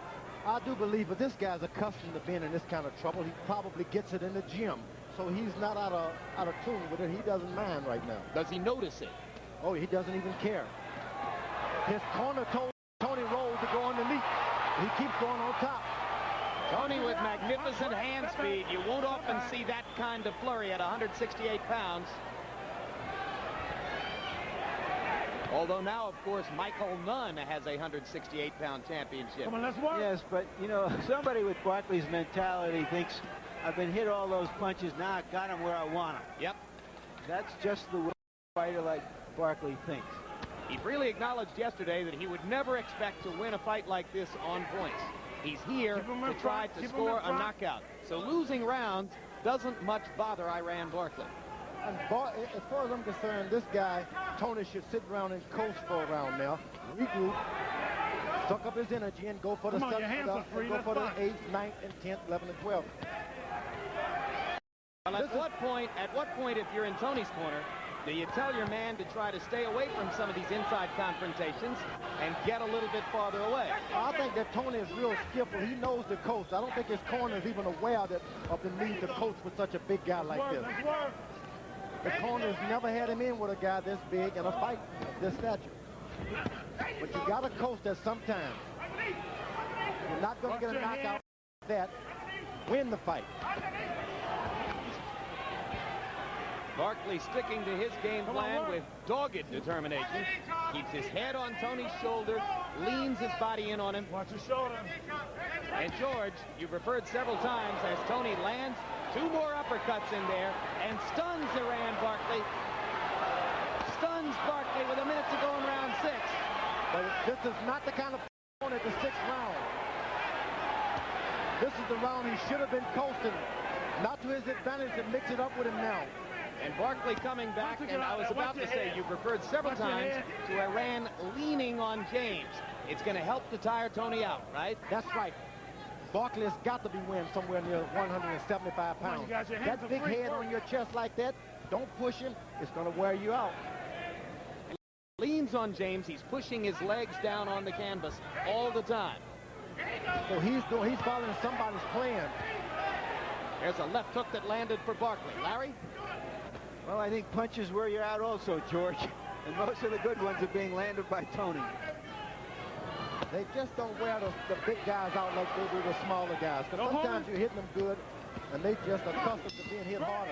Speaker 2: I do believe, but this guy's accustomed to being in this kind of trouble. He probably gets it in the gym, so he's not out of tune with it. He doesn't mind right now.
Speaker 1: Does he notice it?
Speaker 2: Oh, he doesn't even care. His corner told Toney Rose to go underneath. He keeps going on top.
Speaker 1: Toney with magnificent hand speed. You won't often see that kind of flurry at 168 pounds. Although now, of course, Michael Nunn has a 168-pound championship.
Speaker 8: Come on, let's work.
Speaker 6: Yes, but, you know, somebody with Barkley's mentality thinks, I've been hit all those punches, now I got him where I want him.
Speaker 1: Yep.
Speaker 6: That's just the way a fighter like Barkley thinks.
Speaker 1: He freely acknowledged yesterday that he would never expect to win a fight like this on points. He's here to try to score a knockout. So losing rounds doesn't much bother Iran Barkley.
Speaker 2: And as far as I'm concerned, this guy, Toney, should sit around and coast for a round now, regroup, suck up his energy, and go for the 7th, go for the 8th, 9th, and 10th, 11th, and 12th.
Speaker 1: Well, at what point, if you're in Toney's corner, do you tell your man to try to stay away from some of these inside confrontations and get a little bit farther away?
Speaker 2: I think that Toney is real skillful. He knows the coast. I don't think his corner is even aware of the need to coach with such a big guy like this. The corner's never had him in with a guy this big in a fight of this stature. But you got to coast at some time. You're not going to get a knockout like that. Win the fight.
Speaker 1: Barkley sticking to his game plan with dogged determination. Keeps his head on Toney's shoulder, leans his body in on him.
Speaker 8: Watch your shoulder.
Speaker 1: And George, you've referred several times as Toney lands 2 more uppercuts in there and stuns Iran Barkley. Stuns Barkley with a minute to go in round 6.
Speaker 2: But this is not the kind of at the 6th round. This is the round he should have been coasting. Not to his advantage to mix it up with him now.
Speaker 1: And Barkley coming back, and I was about to say, you've referred several times to Iran leaning on James. It's going to help to tire Toney out, right?
Speaker 2: That's right. Barkley has got to be winning somewhere near 175 pounds. That big head on your chest like that, don't push him. It's going to wear you out.
Speaker 1: Leans on James. He's pushing his legs down on the canvas all the time.
Speaker 2: So he's following somebody's plan.
Speaker 1: There's a left hook that landed for Barkley. Larry?
Speaker 6: Well, I think punches wear you out also, George. And most of the good ones are being landed by Toney.
Speaker 2: They just don't wear the big guys out like they do the smaller guys. Because sometimes you're hitting them good, and they just accustomed to being hit harder.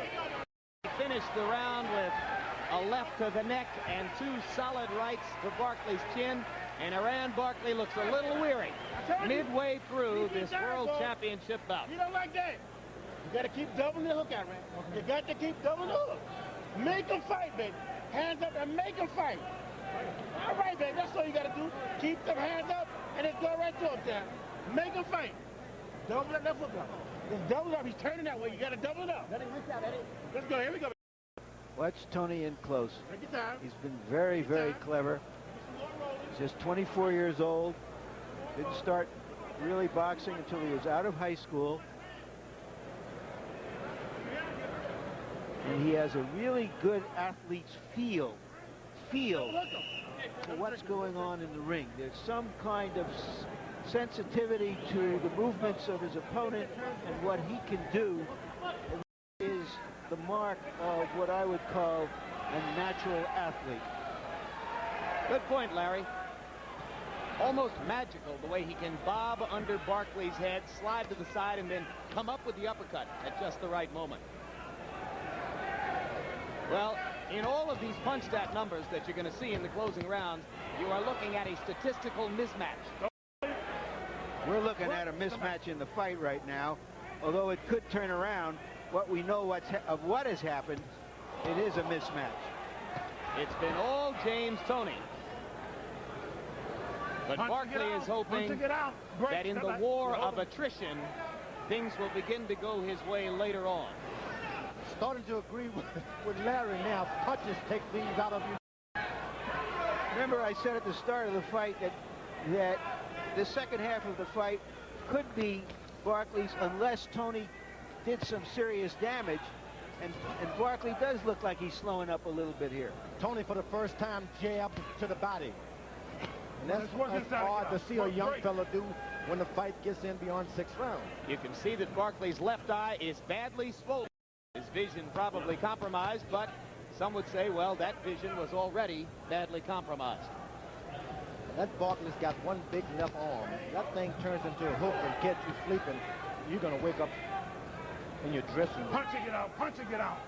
Speaker 1: He finished the round with a left to the neck and 2 solid rights to Barkley's chin. And Iran Barkley looks a little weary midway through this World Championship bout.
Speaker 8: You don't like that? You got to keep doubling the hook out, man. You got to keep doubling the hook. Make them fight, baby. Hands up and make them fight. All right, baby. That's all you got to do. Keep them hands up and just go right to him there. Make them fight. Double that left hook up. Just double it up. He's turning that way. You got to double it up. Let him reach out, Eddie. Let's go. Here we go.
Speaker 6: Watch Toney in close.
Speaker 8: Take your time.
Speaker 6: He's been very, very clever. He's just 24 years old. Didn't start really boxing until he was out of high school. And he has a really good athlete's feel for what's going on in the ring. There's some kind of sensitivity to the movements of his opponent and what he can do. It is the mark of what I would call a natural athlete.
Speaker 1: Good point, Larry. Almost magical the way he can bob under Barkley's head, slide to the side, and then come up with the uppercut at just the right moment. Well, in all of these punch-stat numbers that you're going to see in the closing rounds, you are looking at a statistical mismatch.
Speaker 6: We're looking at a mismatch in the fight right now. Although it could turn around, what we know of what has happened, it is a mismatch.
Speaker 1: It's been all James Toney. But Barkley is hoping that in the war of attrition, things will begin to go his way later on.
Speaker 2: Starting to agree with Larry now. Punches take things out of you.
Speaker 6: Remember, I said at the start of the fight that the second half of the fight could be Barkley's unless Toney did some serious damage. And Barkley does look like he's slowing up a little bit here.
Speaker 2: Toney, for the first time, jabbed to the body. And that's hard to see a young fella do when the fight gets in beyond 6 rounds.
Speaker 1: You can see that Barkley's left eye is badly swollen. His vision probably compromised, but some would say, well, that vision was already badly compromised.
Speaker 2: That Barkley's got one big left arm. That thing turns into a hook and catch you sleeping. You're going to wake up in your dressing room.
Speaker 8: Punch and get out. Punch and get out.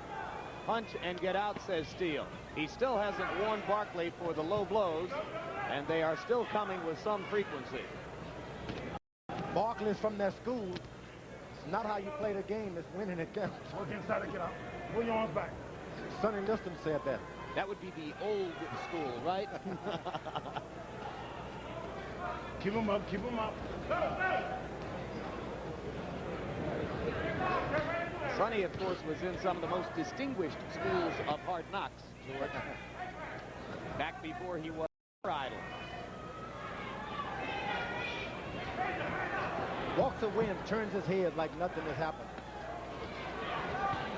Speaker 1: Punch and get out, says Steele. He still hasn't warned Barkley for the low blows, and they are still coming with some frequency.
Speaker 2: Barkley's from that school. It's not how you play the game. It's winning it counts.
Speaker 8: Work inside and get out. Pull your arms back.
Speaker 2: Sonny Liston said that.
Speaker 1: That would be the old school, right?
Speaker 8: Keep him up. Keep him up.
Speaker 1: Sonny, of course, was in some of the most distinguished schools of hard knocks, George. Back before he was idol.
Speaker 2: Walks away and turns his head like nothing has happened.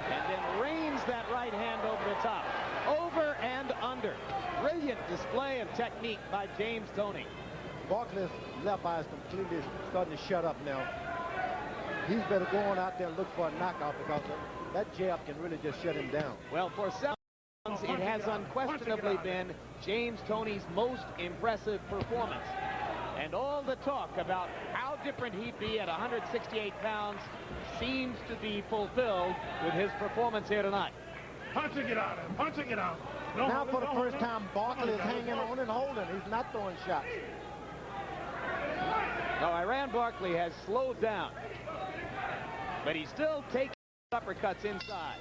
Speaker 1: And then rains that right hand over the top. Over and under. Brilliant display of technique by James Toney.
Speaker 2: Barkley's left eye is completely starting to shut up now. He's better go on out there and look for a knockout because that jab can really just shut him down.
Speaker 1: Well, for 7 rounds, it has unquestionably been James Toney's most impressive performance. And all the talk about how different he'd be at 168 pounds seems to be fulfilled with his performance here tonight.
Speaker 8: Punch and get out. Punch and get out. No,
Speaker 2: now for the first time, Barkley is hanging on and holding. He's not throwing shots.
Speaker 1: Now, Iran Barkley has slowed down, but he's still taking uppercuts inside.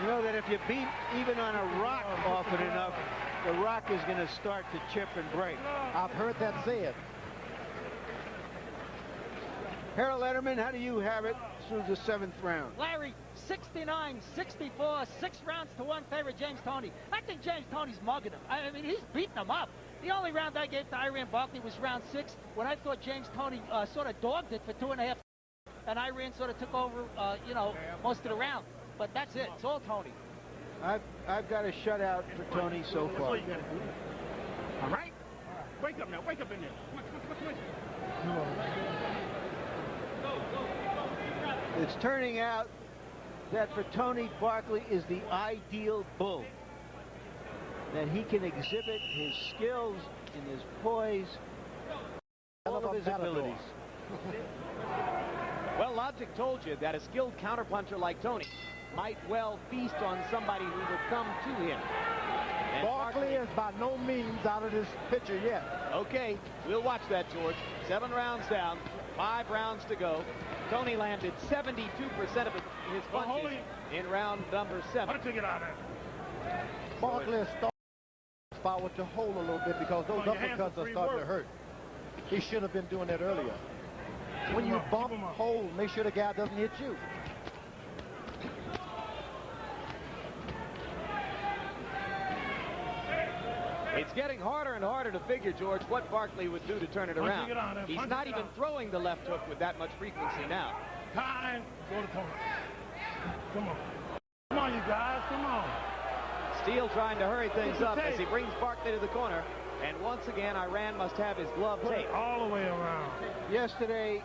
Speaker 6: You know that if you beat even on a rock often enough, the rock is going to start to chip and break.
Speaker 2: I've heard that said.
Speaker 6: Harold Letterman, how do you have it through the 7th round?
Speaker 9: Larry, 69-64, 6 rounds to 1 favor James Toney. I think James Toney's mugging him. I mean, he's beating him up. The only round I gave to Iran Barkley was round 6, when I thought James Toney sort of dogged it for 2.5, and Iran sort of took over, you know, most of the round. But that's it. It's all Toney.
Speaker 6: I've got a shutout for Toney so far.
Speaker 8: All right? Wake up now. Wake up in there. Come on.
Speaker 6: It's turning out that for Toney, Barkley is the ideal bull. That he can exhibit his skills and his poise, all of his abilities.
Speaker 1: Well, logic told you that a skilled counterpuncher like Toney might well feast on somebody who would come to him. And
Speaker 2: Barkley is by no means out of this picture yet.
Speaker 1: Okay, we'll watch that, George. 7 rounds down, 5 rounds to go. Toney landed 72% of his punches in round number 7.
Speaker 8: Punch and get out of there.
Speaker 2: Barkley is starting forward to hold a little bit because those uppercuts are starting to hurt. He should have been doing that earlier. When you bump, hold, make sure the guy doesn't hit you.
Speaker 1: It's getting harder and harder to figure, George, what Barkley would do to turn it around. He's not even throwing the left hook with that much frequency now.
Speaker 8: Time. Go to Toney. Come on. Come on, you guys. Come on.
Speaker 1: Steele trying to hurry things up as he brings Barkley to the corner. And once again, Iran must have his glove taped.
Speaker 8: All the way around.
Speaker 6: Yesterday,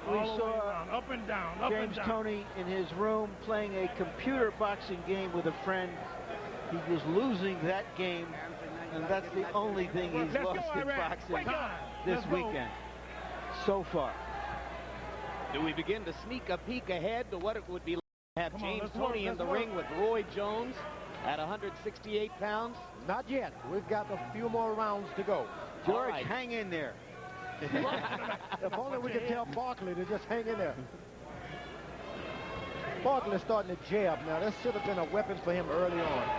Speaker 6: we saw
Speaker 8: up and down,
Speaker 6: James Toney in his room playing a computer boxing game with a friend. He was losing that game, and that's the only thing he's lost in boxing this weekend so far.
Speaker 1: Do we begin to sneak a peek ahead to what it would be like to have James Toney in the ring with Roy Jones at 168 pounds?
Speaker 2: Not yet. We've got a few more rounds to go.
Speaker 6: George, hang in there.
Speaker 2: If only we could tell Barkley to just hang in there. Barkley's starting to jab now. This should have been a weapon for him early on.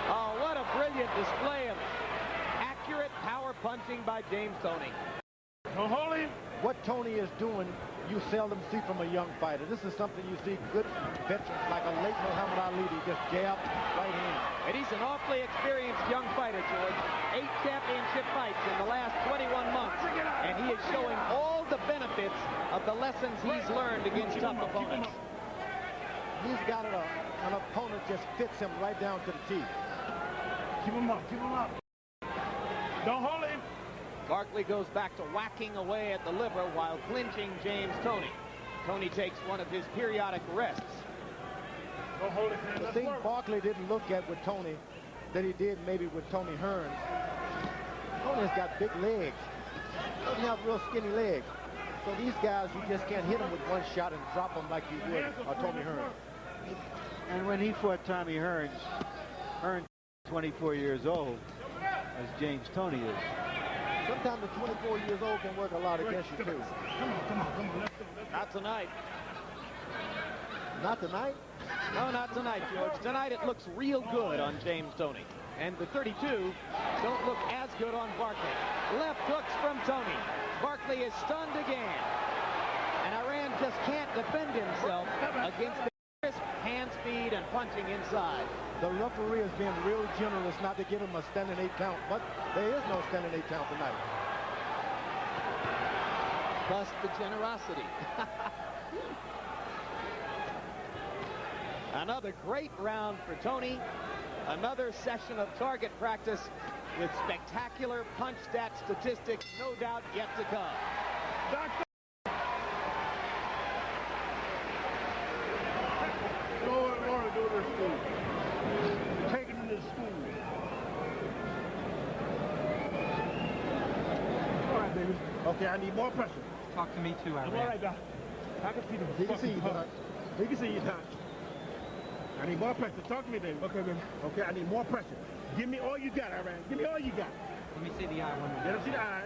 Speaker 1: Oh, what a brilliant display of accurate power punching by James Toney.
Speaker 8: Don't hold him.
Speaker 2: What Toney is doing, you seldom see from a young fighter. This is something you see good veterans like a late Muhammad Ali. He just jab right hand.
Speaker 1: And he's an awfully experienced young fighter, George. 8 championship fights in the last 21 months. And he is showing all the benefits of the lessons he's learned against tough opponents.
Speaker 2: He's got an opponent just fits him right down to the teeth.
Speaker 8: Keep him up. Keep him up. Don't hold him.
Speaker 1: Barkley goes back to whacking away at the liver while clinching James Toney. Toney takes one of his periodic rests.
Speaker 8: Don't hold it, man.
Speaker 2: The thing Barkley didn't look at with Toney that he did maybe with Tony Hearns. Toney's got big legs. He doesn't have real skinny legs. So these guys, you just can't hit them with one shot and drop them like you would Tony Hearns.
Speaker 6: And when he fought Tommy Hearns, 24 years old, as James Toney is.
Speaker 2: Sometimes the 24 years old can work a lot against you, too.
Speaker 8: Come on. Let's go.
Speaker 1: Not tonight.
Speaker 2: Not tonight?
Speaker 1: No, not tonight, George. Tonight it looks real good on James Toney. And the 32 don't look as good on Barkley. Left hooks from Toney. Barkley is stunned again. And Iran just can't defend himself against the crisp hand speed and punching inside.
Speaker 2: The referee is being real generous not to give him a standing 8 count, but there is no standing 8 count tonight.
Speaker 1: Plus the generosity. Another great round for Toney. Another session of target practice with spectacular punch stat statistics, no doubt yet to come.
Speaker 8: Go to their school. Take him to school. All right, baby. Okay, I need more pressure.
Speaker 11: Talk to me too,
Speaker 8: I'm all right, Doc. I can see the
Speaker 2: He can see you, Doc.
Speaker 8: He can see you, Doc. I need more pressure. Talk to me, baby. Okay, baby. Okay, I need more pressure. Give me all you got, Iran. Give me all you got.
Speaker 11: Let me see the eye one more.
Speaker 8: Let him see the eye.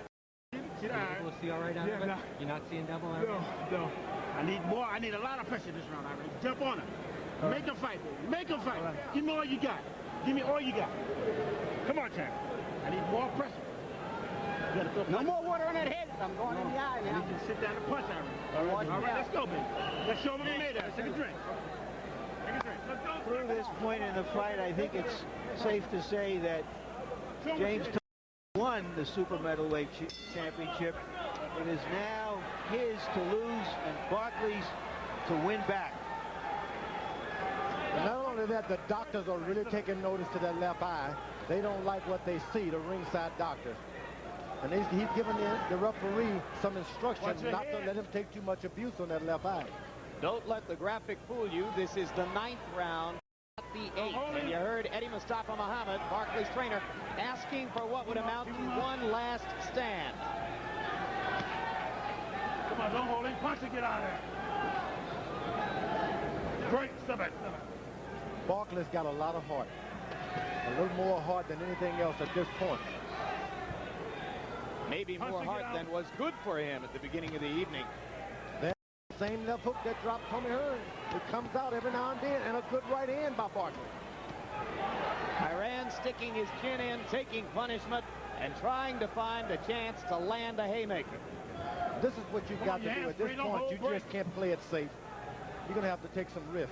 Speaker 8: See the eye.
Speaker 11: We'll see all right out of it? You're not seeing double out of it?
Speaker 8: No. I need more. I need a lot of pressure this round, Iran. Jump on him. Make him fight, baby. Make him fight. Right. Give me all you got. Give me all you got. Come on, champ. I need more pressure.
Speaker 9: No more water on that head. I'm going in the eye now.
Speaker 8: You can sit down and punch, Iran. All right, let's go, baby. Let's show him what we made of. Take a drink. Take a drink. Let's go.
Speaker 6: Through this point in the fight, I think it's safe to say that James Toney won the super middleweight championship. It is now his to lose and Barkley's to win back.
Speaker 2: And not only that, the doctors are really taking notice to that left eye. They don't like what they see, the ringside doctors. And he's giving the referee some instructions not to let him take too much abuse on that left eye.
Speaker 1: Don't let the graphic fool you. This is the 9th round, not the 8th. And you heard Eddie Mustafa Muhammad, Barkley's trainer, asking for what would amount to one last stand.
Speaker 8: Come on, don't hold him. Punch and get out of there. Great. Step back.
Speaker 2: Barkley's got a lot of heart. A little more heart than anything else at this point.
Speaker 1: Maybe more heart than was good for him at the beginning of the evening.
Speaker 2: That same left hook that dropped Tony Hearns. It comes out every now and then, and a good right hand by Barkley.
Speaker 1: Iran sticking his chin in, taking punishment, and trying to find a chance to land a haymaker.
Speaker 2: This is what you've got to do at this point. You just can't play it safe. You're going to have to take some risks.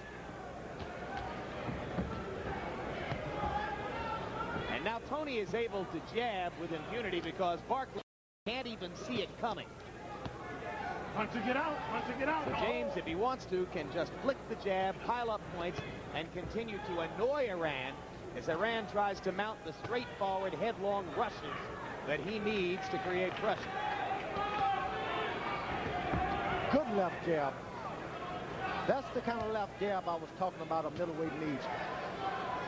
Speaker 1: And now Toney is able to jab with impunity because Barkley can't even see it coming.
Speaker 8: Punch to get out. Punch to get out.
Speaker 1: So James, if he wants to, can just flick the jab, pile up points, and continue to annoy Iran as Iran tries to mount the straightforward, headlong rushes that he needs to create pressure.
Speaker 2: Good left jab. That's the kind of left jab I was talking about a middleweight needs.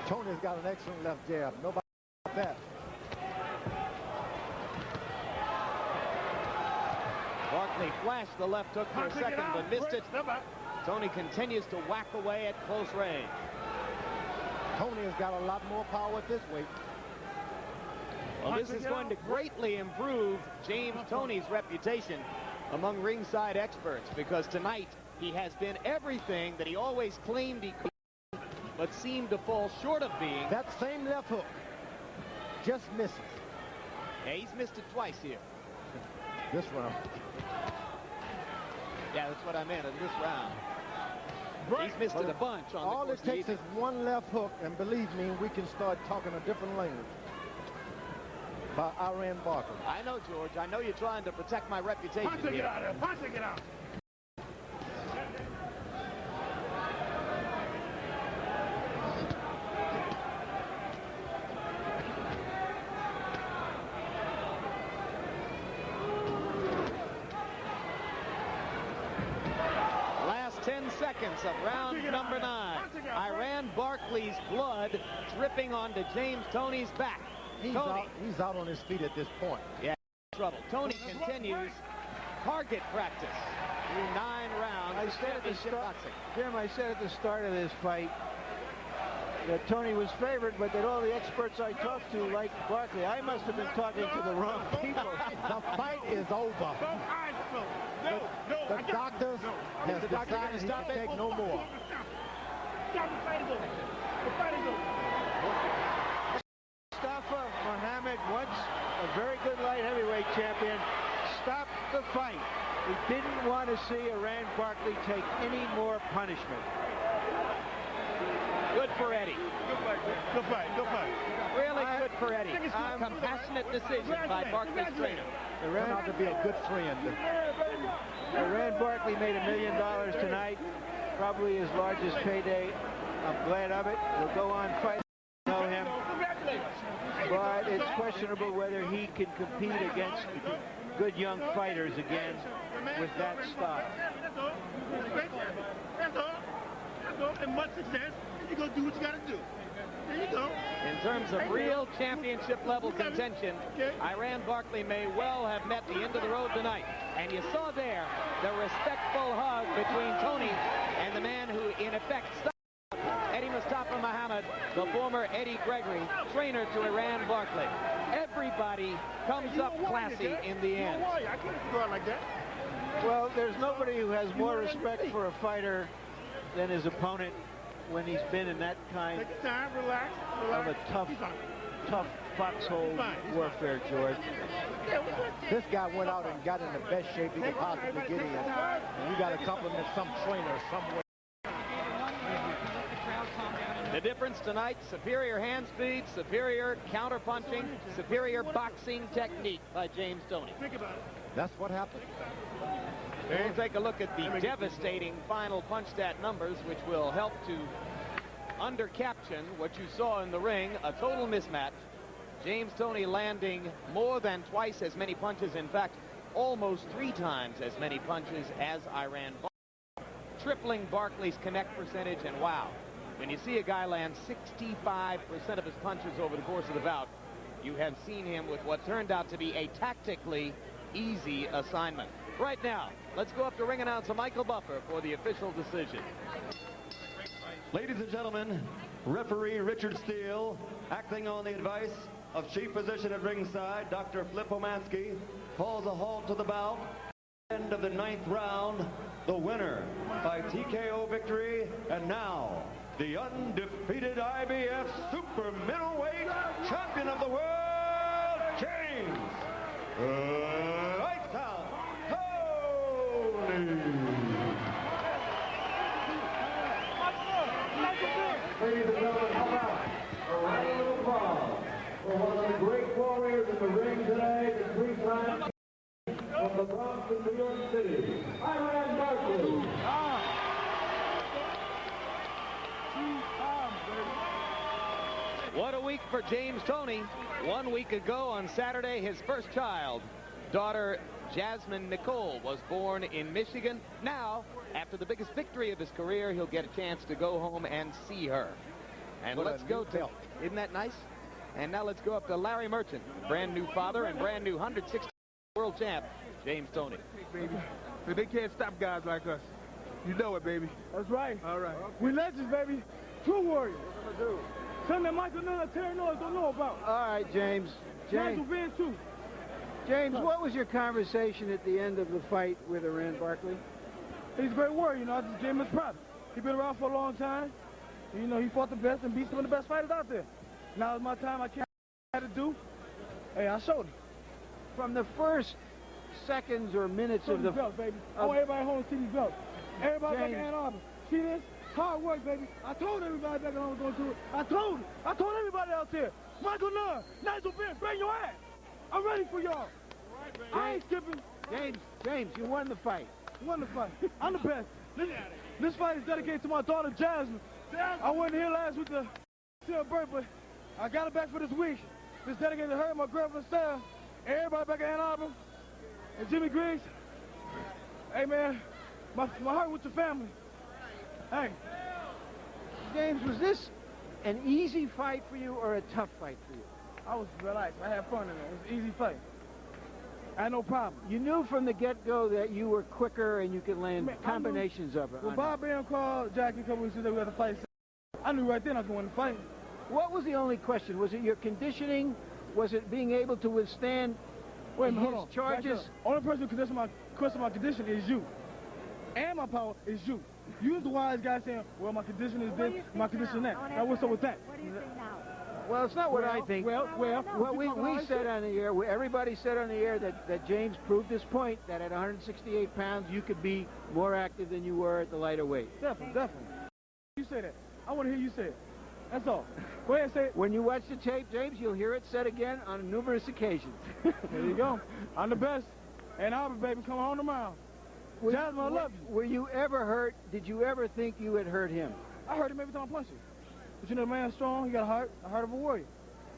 Speaker 2: Toney's got an excellent left jab. Nobody that.
Speaker 1: Barkley flashed the left hook for a second, but missed it. Toney continues to whack away at close range.
Speaker 2: Toney has got a lot more power at this weight.
Speaker 1: Well, this is going to greatly improve James Toney's reputation among ringside experts, because tonight he has been everything that he always claimed he could, but seemed to fall short of being.
Speaker 2: That same left hook just misses.
Speaker 1: Yeah, he's missed it twice here.
Speaker 2: This round.
Speaker 1: Yeah, that's what I meant in this round. He's missed it a bunch on
Speaker 2: all
Speaker 1: the course.
Speaker 2: All it takes is one left hook, and believe me, we can start talking a different language. By Iran Barkley.
Speaker 1: I know, George. I know you're trying to protect my reputation.
Speaker 8: Punch to get out of there. Punch to get out.
Speaker 1: Last 10 seconds of round number 9. Iran Barkley's blood dripping onto James Toney's back.
Speaker 2: He's out on his feet at this point.
Speaker 1: Yeah, trouble. Toney continues target practice through 9 rounds.
Speaker 6: I said at the start, Jim, I said at the start of this fight that Toney was favored, but that all the experts I talked to liked Barkley. I must have been talking to the wrong people.
Speaker 2: The fight is over. The doctors have decided he can take no more.
Speaker 8: Stop the fight is over. The fight is over.
Speaker 6: Mustafa Muhammad, once a very good light heavyweight champion, stopped the fight. He didn't want to see Iran Barkley take any more punishment.
Speaker 1: Good for Eddie.
Speaker 8: Good fight, man. Good fight. Good fight.
Speaker 1: Really good for Eddie. Compassionate decision by Barkley's trainer.
Speaker 2: Turned out to be a good friend.
Speaker 6: Iran Barkley made $1 million tonight, probably his largest payday. I'm glad of it. We'll go on fighting. Know him. But it's questionable whether he can compete against good young fighters again with that style.
Speaker 8: That's all. That's all. That's all. And much success. And you're going to do what you got to do. There you go.
Speaker 1: In terms of real championship level contention, Iran Barkley may well have met the end of the road tonight. And you saw there the respectful hug between Toney and the man who in effect stopped Eddie Mustafa Muhammad, the former Eddie Gregory, trainer to Iran Barkley. Everybody comes up classy in the end.
Speaker 8: I can't go out like that.
Speaker 6: Well, there's nobody who has more respect for a fighter than his opponent when he's been in that kind
Speaker 8: Take your time, relax.
Speaker 6: of a tough foxhole warfare, George.
Speaker 2: This guy went out and got in the best shape he could possibly get in. And you got to compliment some trainer somewhere.
Speaker 1: The difference tonight, superior hand speed, superior counter-punching, superior boxing technique by James Toney.
Speaker 8: Think about it.
Speaker 2: That's what happened.
Speaker 1: We'll take a look at the devastating final punch stat numbers, which will help to under-caption what you saw in the ring, a total mismatch. James Toney landing more than twice as many punches, in fact, almost 3 times as many punches as Iran Barkley, tripling Barkley's connect percentage, and wow, when you see a guy land 65% of his punches over the course of the bout, you have seen him with what turned out to be a tactically easy assignment. Right now, let's go up to ring announcer Michael Buffer for the official decision.
Speaker 10: Ladies and gentlemen, referee Richard Steele, acting on the advice of chief physician at ringside, Dr. Flip Omansky, calls a halt to the bout. End of the 9th round, the winner by TKO victory, and now the undefeated IBF super middleweight champion of the world, James Lights Out Toney. Ladies and gentlemen, how about a round of applause for one
Speaker 1: week for James Toney. 1 week ago on Saturday, his first child, daughter Jasmine Nicole, was born in Michigan. Now, after the biggest victory of his career, he'll get a chance to go home and see her. And let's go to, isn't that nice? And now let's go up to Larry Merchant, brand new father and brand new 160 world champ, James Toney.
Speaker 4: Baby, but they can't stop guys like us. You know it, baby.
Speaker 5: That's right.
Speaker 4: All right.
Speaker 5: We legends, baby. True warriors. Something that Michael Nunn and Terry Noyes don't know about.
Speaker 6: All right, James.
Speaker 5: Nigel Benn, too.
Speaker 6: James, what was your conversation at the end of the fight with Iran Barkley?
Speaker 5: He's a great warrior, you know. I just gave him his props. He's been around for a long time. And, you know, he fought the best and beat some of the best fighters out there. Now is my time. I can't have to do. Hey, I showed him.
Speaker 6: From the first seconds or minutes of the
Speaker 5: belts, baby. I want everybody home to see these belts. Everybody back in Ann Arbor. See this? Hard work, baby. I told everybody back in Ann Arbor going to do it. I told everybody out there. Michael Nunn, Nigel Benn, bring your ass. I'm ready for y'all. I ain't skipping.
Speaker 6: James, you won the fight.
Speaker 5: Won the fight. I'm the best. This fight is dedicated to my daughter, Jasmine. I wasn't here last week to see her birth, but I got it back for this week. It's dedicated to her, my girlfriend, Sarah, and everybody back in Ann Arbor, and Jimmy Griggs. Hey, man, my heart with your family. Hey.
Speaker 6: James, was this an easy fight for you or a tough fight for you?
Speaker 5: I was relaxed. I had fun in it. It was an easy fight. I had no problem.
Speaker 6: You knew from the get-go that you were quicker and you could land combinations of it.
Speaker 5: When Bob Bam called Jackie a couple weeks ago, we had to fight. I knew right then I was going to fight.
Speaker 6: What was the only question? Was it your conditioning? Was it being able to withstand his charges?
Speaker 5: Only person who can question my condition is you. And my power is you. You're the wise guy saying, well, my condition is this, my condition is that. Now, what's up with that?
Speaker 12: What do you think now?
Speaker 6: Well, it's not what I think.
Speaker 5: Well,
Speaker 6: we said on the air, everybody said on the air that James proved this point, that at 168 pounds, you could be more active than you were at the lighter weight.
Speaker 5: Definitely. You say that. I want to hear you say it. That's all. Go ahead and say it.
Speaker 6: When you watch the tape, James, you'll hear it said again on numerous occasions.
Speaker 5: There you go. I'm the best. And Albert, baby, come home tomorrow. Jasmine, I love you.
Speaker 6: Were you ever hurt? Did you ever think you had hurt him?
Speaker 5: I hurt him every time I punched him. But you know, the man's strong. He got a heart of a warrior.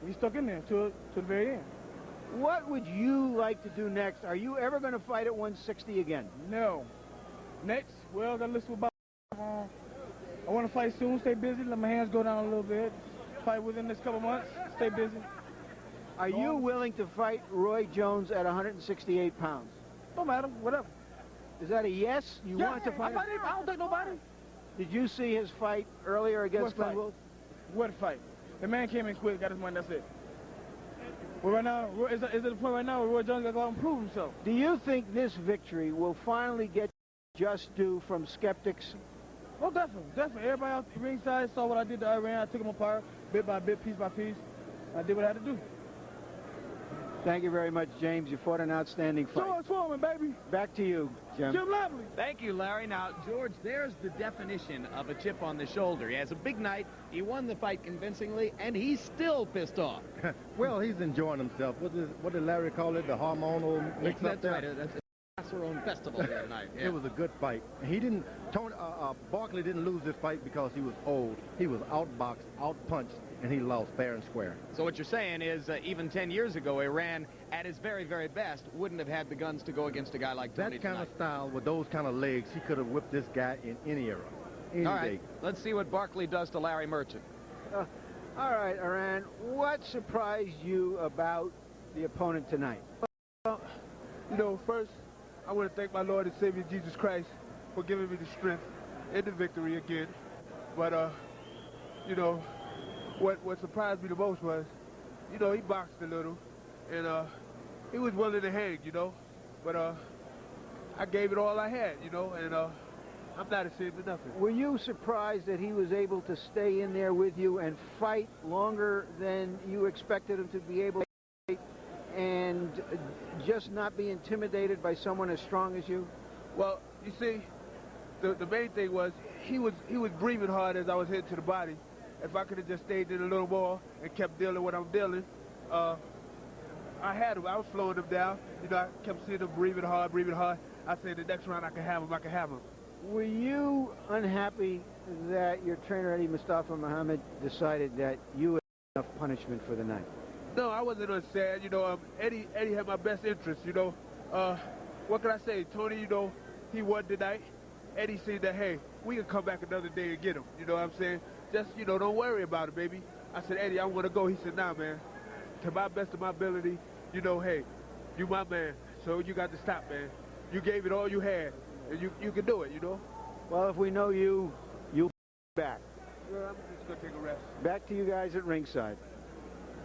Speaker 5: He's stuck in there to the very end.
Speaker 6: What would you like to do next? Are you ever going to fight at 160 again?
Speaker 5: No. Next, well, I got a list about. I want to fight soon. Stay busy. Let my hands go down a little bit. Fight within this couple months. Stay busy.
Speaker 6: Are you willing to fight Roy Jones at 168 pounds?
Speaker 5: Don't matter. Whatever.
Speaker 6: Is that a yes? You want to fight him?
Speaker 5: I don't take nobody.
Speaker 6: Did you see his fight earlier against Glenn Wolf?
Speaker 5: What fight? The man came in quick, got his money, that's it. Well, right now, is it the point right now where Roy Jones got to go out and prove himself?
Speaker 6: Do you think this victory will finally get just due from skeptics?
Speaker 5: Oh, definitely. Everybody out the ringside saw what I did to Iran. I took him apart, bit by bit, piece by piece. I did what I had to do.
Speaker 6: Thank you very much, James. You fought an outstanding fight.
Speaker 5: George Foreman, baby.
Speaker 6: Back to you, Jim.
Speaker 5: Jim Lavely.
Speaker 1: Thank you, Larry. Now, George, there's the definition of a chip on the shoulder. He has a big night. He won the fight convincingly, and he's still pissed off.
Speaker 2: Well, he's enjoying himself. What did Larry call it? The hormonal mix-up there?
Speaker 1: That's right. That's a testosterone festival the other night. Yeah.
Speaker 2: It was a good fight. Barkley didn't lose this fight because he was old. He was outboxed, outpunched, and he lost fair and square.
Speaker 1: So what you're saying is even 10 years ago, Iran, at his very, very best, wouldn't have had the guns to go against a guy like Toney
Speaker 2: That kind
Speaker 1: tonight.
Speaker 2: of style, with those kind of legs, he could have whipped this guy in any era, any
Speaker 1: All right,
Speaker 2: day.
Speaker 1: let's see what Barkley does to Larry Merchant.
Speaker 6: All right, Iran, what surprised you about the opponent tonight?
Speaker 4: Well, you know, first, I want to thank my Lord and Savior Jesus Christ for giving me the strength and the victory again. But, you know, what surprised me the most was, you know, he boxed a little, and he was willing to hang, you know. But I gave it all I had, you know, and I'm not ashamed of nothing.
Speaker 6: Were you surprised that he was able to stay in there with you and fight longer than you expected him to be able to fight and just not be intimidated by someone as strong as you?
Speaker 4: Well, you see, the main thing was he was breathing hard as I was heading to the body. If I could have just stayed in a little more and kept dealing what I'm dealing, I had him. I was slowing him down. You know, I kept seeing him breathing hard. I said the next round I can have him.
Speaker 6: Were you unhappy that your trainer, Eddie Mustafa Muhammad, decided that you enough punishment for the night?
Speaker 3: No, I wasn't sad. You know, Eddie had my best interest, you know. What can I say? Tony, you know, he won tonight. Eddie said that, hey, we can come back another day and get him. You know what I'm saying? Just, you know, don't worry about it, baby. I said, Eddie, I want to go. He said, nah, man. To my best of my ability, you know, hey, you my man. So you got to stop, man. You gave it all you had. And you can do it, you know?
Speaker 6: Well, if we know you'll be back.
Speaker 3: Well, I'm just going to take a rest.
Speaker 6: Back to you guys at ringside.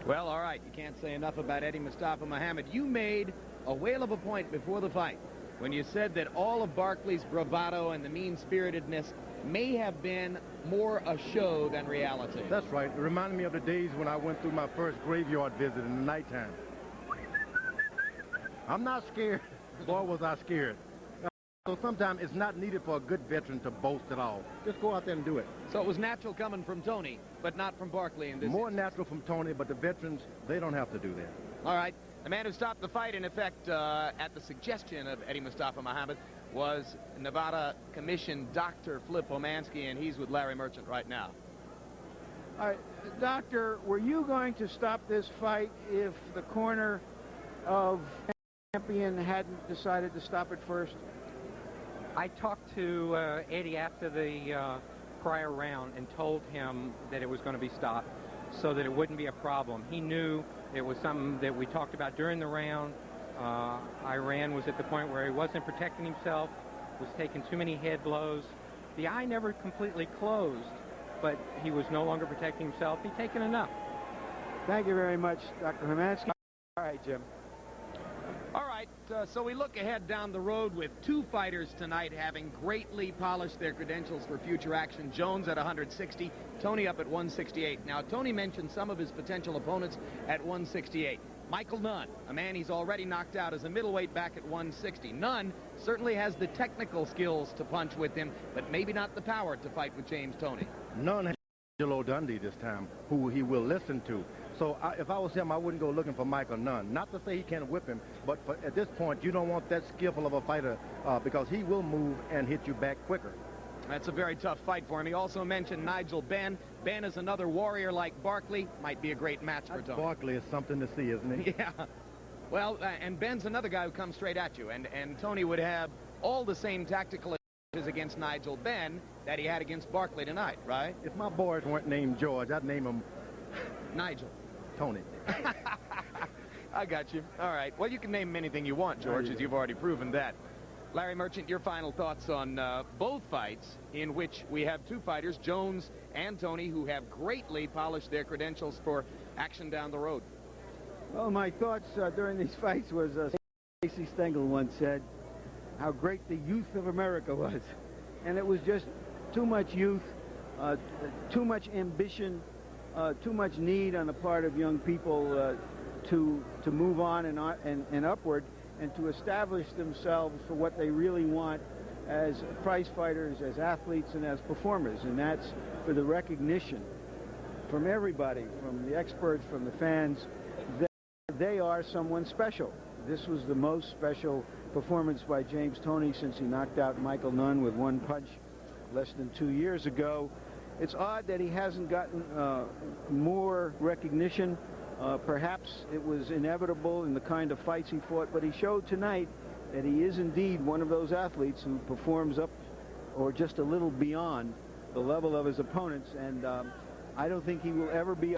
Speaker 1: Well, all right. You can't say enough about Eddie Mustafa Muhammad. You made a whale of a point before the fight when you said that all of Barkley's bravado and the mean-spiritedness may have been more a show than reality.
Speaker 2: That's right. It reminded me of the days when I went through my first graveyard visit in the nighttime. I'm not scared. Boy, was I scared. So sometimes it's not needed for a good veteran to boast at all. Just go out there and do it.
Speaker 1: So it was natural coming from Toney, but not from Barkley in this
Speaker 2: More
Speaker 1: instance.
Speaker 2: natural from Toney, but the veterans, they don't have to do that.
Speaker 1: All right. The man who stopped the fight, in effect, at the suggestion of Eddie Mustafa Muhammad, was Nevada Commission Dr. Flip Omansky, and he's with Larry Merchant right now.
Speaker 6: All right, Doctor, were you going to stop this fight if the corner of champion hadn't decided to stop it first?
Speaker 11: I talked to Eddie after the prior round and told him that it was going to be stopped so that it wouldn't be a problem. He knew it was something that we talked about during the round. Iran was at the point where he wasn't protecting himself, was taking too many head blows. The eye never completely closed, but he was no longer protecting himself. He'd taken enough.
Speaker 6: Thank you very much, Dr. Hermansky. All right, Jim.
Speaker 1: All right, so we look ahead down the road with two fighters tonight having greatly polished their credentials for future action. Jones at 160, Toney up at 168. Now, Toney mentioned some of his potential opponents at 168. Michael Nunn, a man he's already knocked out as a middleweight back at 160. Nunn certainly has the technical skills to punch with him, but maybe not the power to fight with James Toney.
Speaker 2: Nunn has Angelo Dundee this time, who he will listen to. So if I was him, I wouldn't go looking for Michael Nunn. Not to say he can't whip him, but at this point, you don't want that skillful of a fighter because he will move and hit you back quicker.
Speaker 1: That's a very tough fight for him. He also mentioned Nigel Benn. Benn is another warrior like Barkley. Might be a great match for Toney.
Speaker 2: Barkley is something to see, isn't he?
Speaker 1: Yeah. Well, and Benn's another guy who comes straight at you. And Toney would have all the same tactical advantages against Nigel Benn that he had against Barkley tonight, right?
Speaker 2: If my boys weren't named George, I'd name them
Speaker 1: Nigel.
Speaker 2: Toney.
Speaker 1: I got you. All right. Well, you can name him anything you want, George, as you've already proven that. Larry Merchant, your final thoughts on both fights in which we have two fighters, Jones and Toney, who have greatly polished their credentials for action down the road.
Speaker 6: Well, my thoughts during these fights was Stacey Stengel once said how great the youth of America was. And it was just too much youth, too much ambition, too much need on the part of young people to move on and upward and to establish themselves for what they really want as prize fighters, as athletes, and as performers. And that's for the recognition from everybody, from the experts, from the fans, that they are someone special. This was the most special performance by James Toney since he knocked out Michael Nunn with one punch less than 2 years ago. It's odd that he hasn't gotten more recognition. Perhaps it was inevitable in the kind of fights he fought, but he showed tonight that he is indeed one of those athletes who performs up or just a little beyond the level of his opponents, and I don't think he will ever be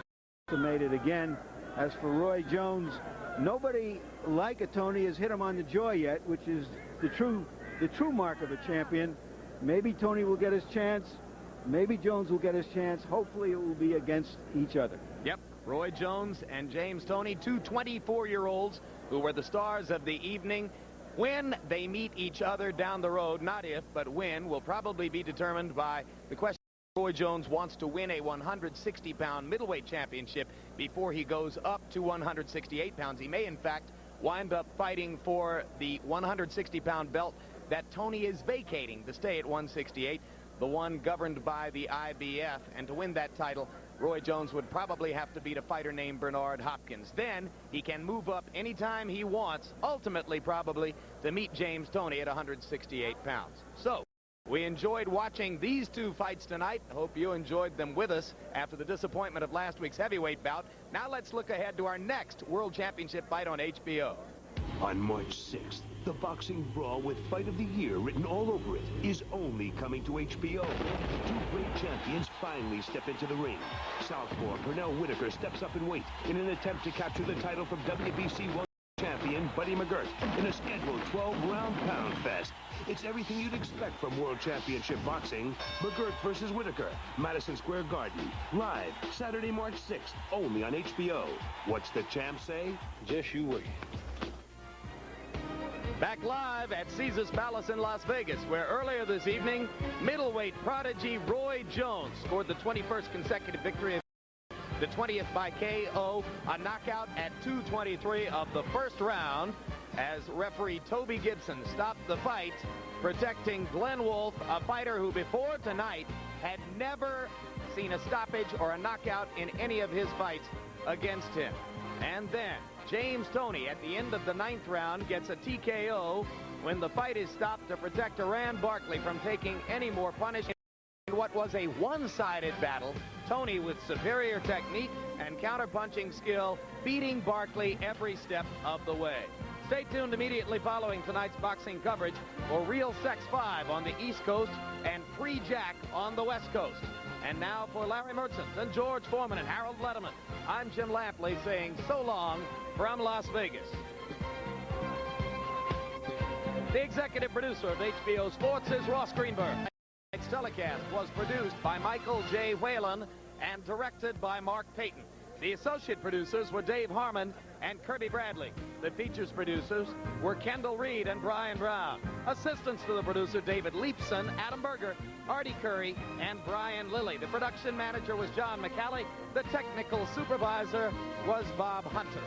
Speaker 6: estimated again. As for Roy Jones, nobody like a Toney has hit him on the jaw yet, which is the true mark of a champion. Maybe Toney will get his chance. Maybe Jones will get his chance. Hopefully it will be against each other.
Speaker 1: Yep, Roy Jones and James Toney, two 24-year-olds who were the stars of the evening. When they meet each other down the road, not if, but when, will probably be determined by the question. Roy Jones wants to win a 160-pound middleweight championship before he goes up to 168 pounds. He may, in fact, wind up fighting for the 160-pound belt that Toney is vacating to stay at 168, the one governed by the IBF. And to win that title, Roy Jones would probably have to beat a fighter named Bernard Hopkins. Then he can move up anytime he wants, ultimately probably to meet James Toney at 168 pounds. So We enjoyed watching these two fights tonight. Hope you enjoyed them with us after the disappointment of last week's heavyweight bout. Now let's look ahead to our next World Championship fight on HBO.
Speaker 12: On March 6th, the boxing brawl with Fight of the Year written all over it is only coming to HBO. Two great champions finally step into the ring. Southpaw Pernell Whitaker steps up in weight in an attempt to capture the title from WBC World Champion Buddy McGirt in a scheduled 12-round pound fest. It's everything you'd expect from World Championship Boxing. McGirt versus Whitaker, Madison Square Garden. Live, Saturday, March 6th, only on HBO. What's the champ say?
Speaker 3: Just you wait.
Speaker 1: Back live at Caesars Palace in Las Vegas, where earlier this evening, middleweight prodigy Roy Jones scored the 21st consecutive victory, the 20th by KO, a knockout at 2:23 of the first round, as referee Toby Gibson stopped the fight, protecting Glenn Wolfe, a fighter who before tonight had never seen a stoppage or a knockout in any of his fights against him. And then James Toney at the end of the 9th round gets a TKO when the fight is stopped to protect Barkley from taking any more punishment. In what was a one-sided battle, Toney with superior technique and counterpunching skill beating Barkley every step of the way. Stay tuned immediately following tonight's boxing coverage for Real Sex 5 on the East Coast and Free Jack on the West Coast. And now for Larry Merchant and George Foreman and Harold Letterman, I'm Jim Lampley saying so long from Las Vegas. The executive producer of HBO Sports is Ross Greenberg. Tonight's telecast was produced by Michael J. Whalen and directed by Mark Payton. The associate producers were Dave Harmon and Kirby Bradley. The features producers were Kendall Reed and Brian Brown. Assistants to the producer, David Leapson, Adam Berger, Artie Curry, and Brian Lilly. The production manager was John McCallie. The technical supervisor was Bob Hunter.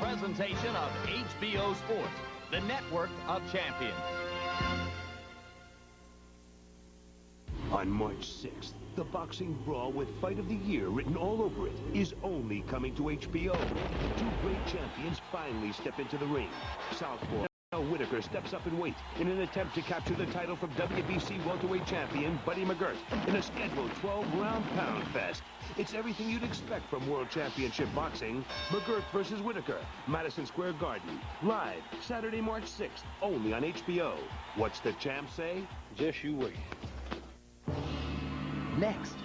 Speaker 1: Presentation of HBO Sports, the network of champions.
Speaker 12: On March 6th, the boxing brawl with Fight of the Year written all over it is only coming to HBO. Two great champions finally step into the ring. Southpaw Whitaker steps up in weight in an attempt to capture the title from WBC welterweight champion Buddy McGirt in a scheduled 12-round pound fest. It's everything you'd expect from World Championship Boxing. McGirt versus Whitaker, Madison Square Garden. Live, Saturday, March 6th, only on HBO. What's the champ say?
Speaker 3: Just you wait.
Speaker 1: Next.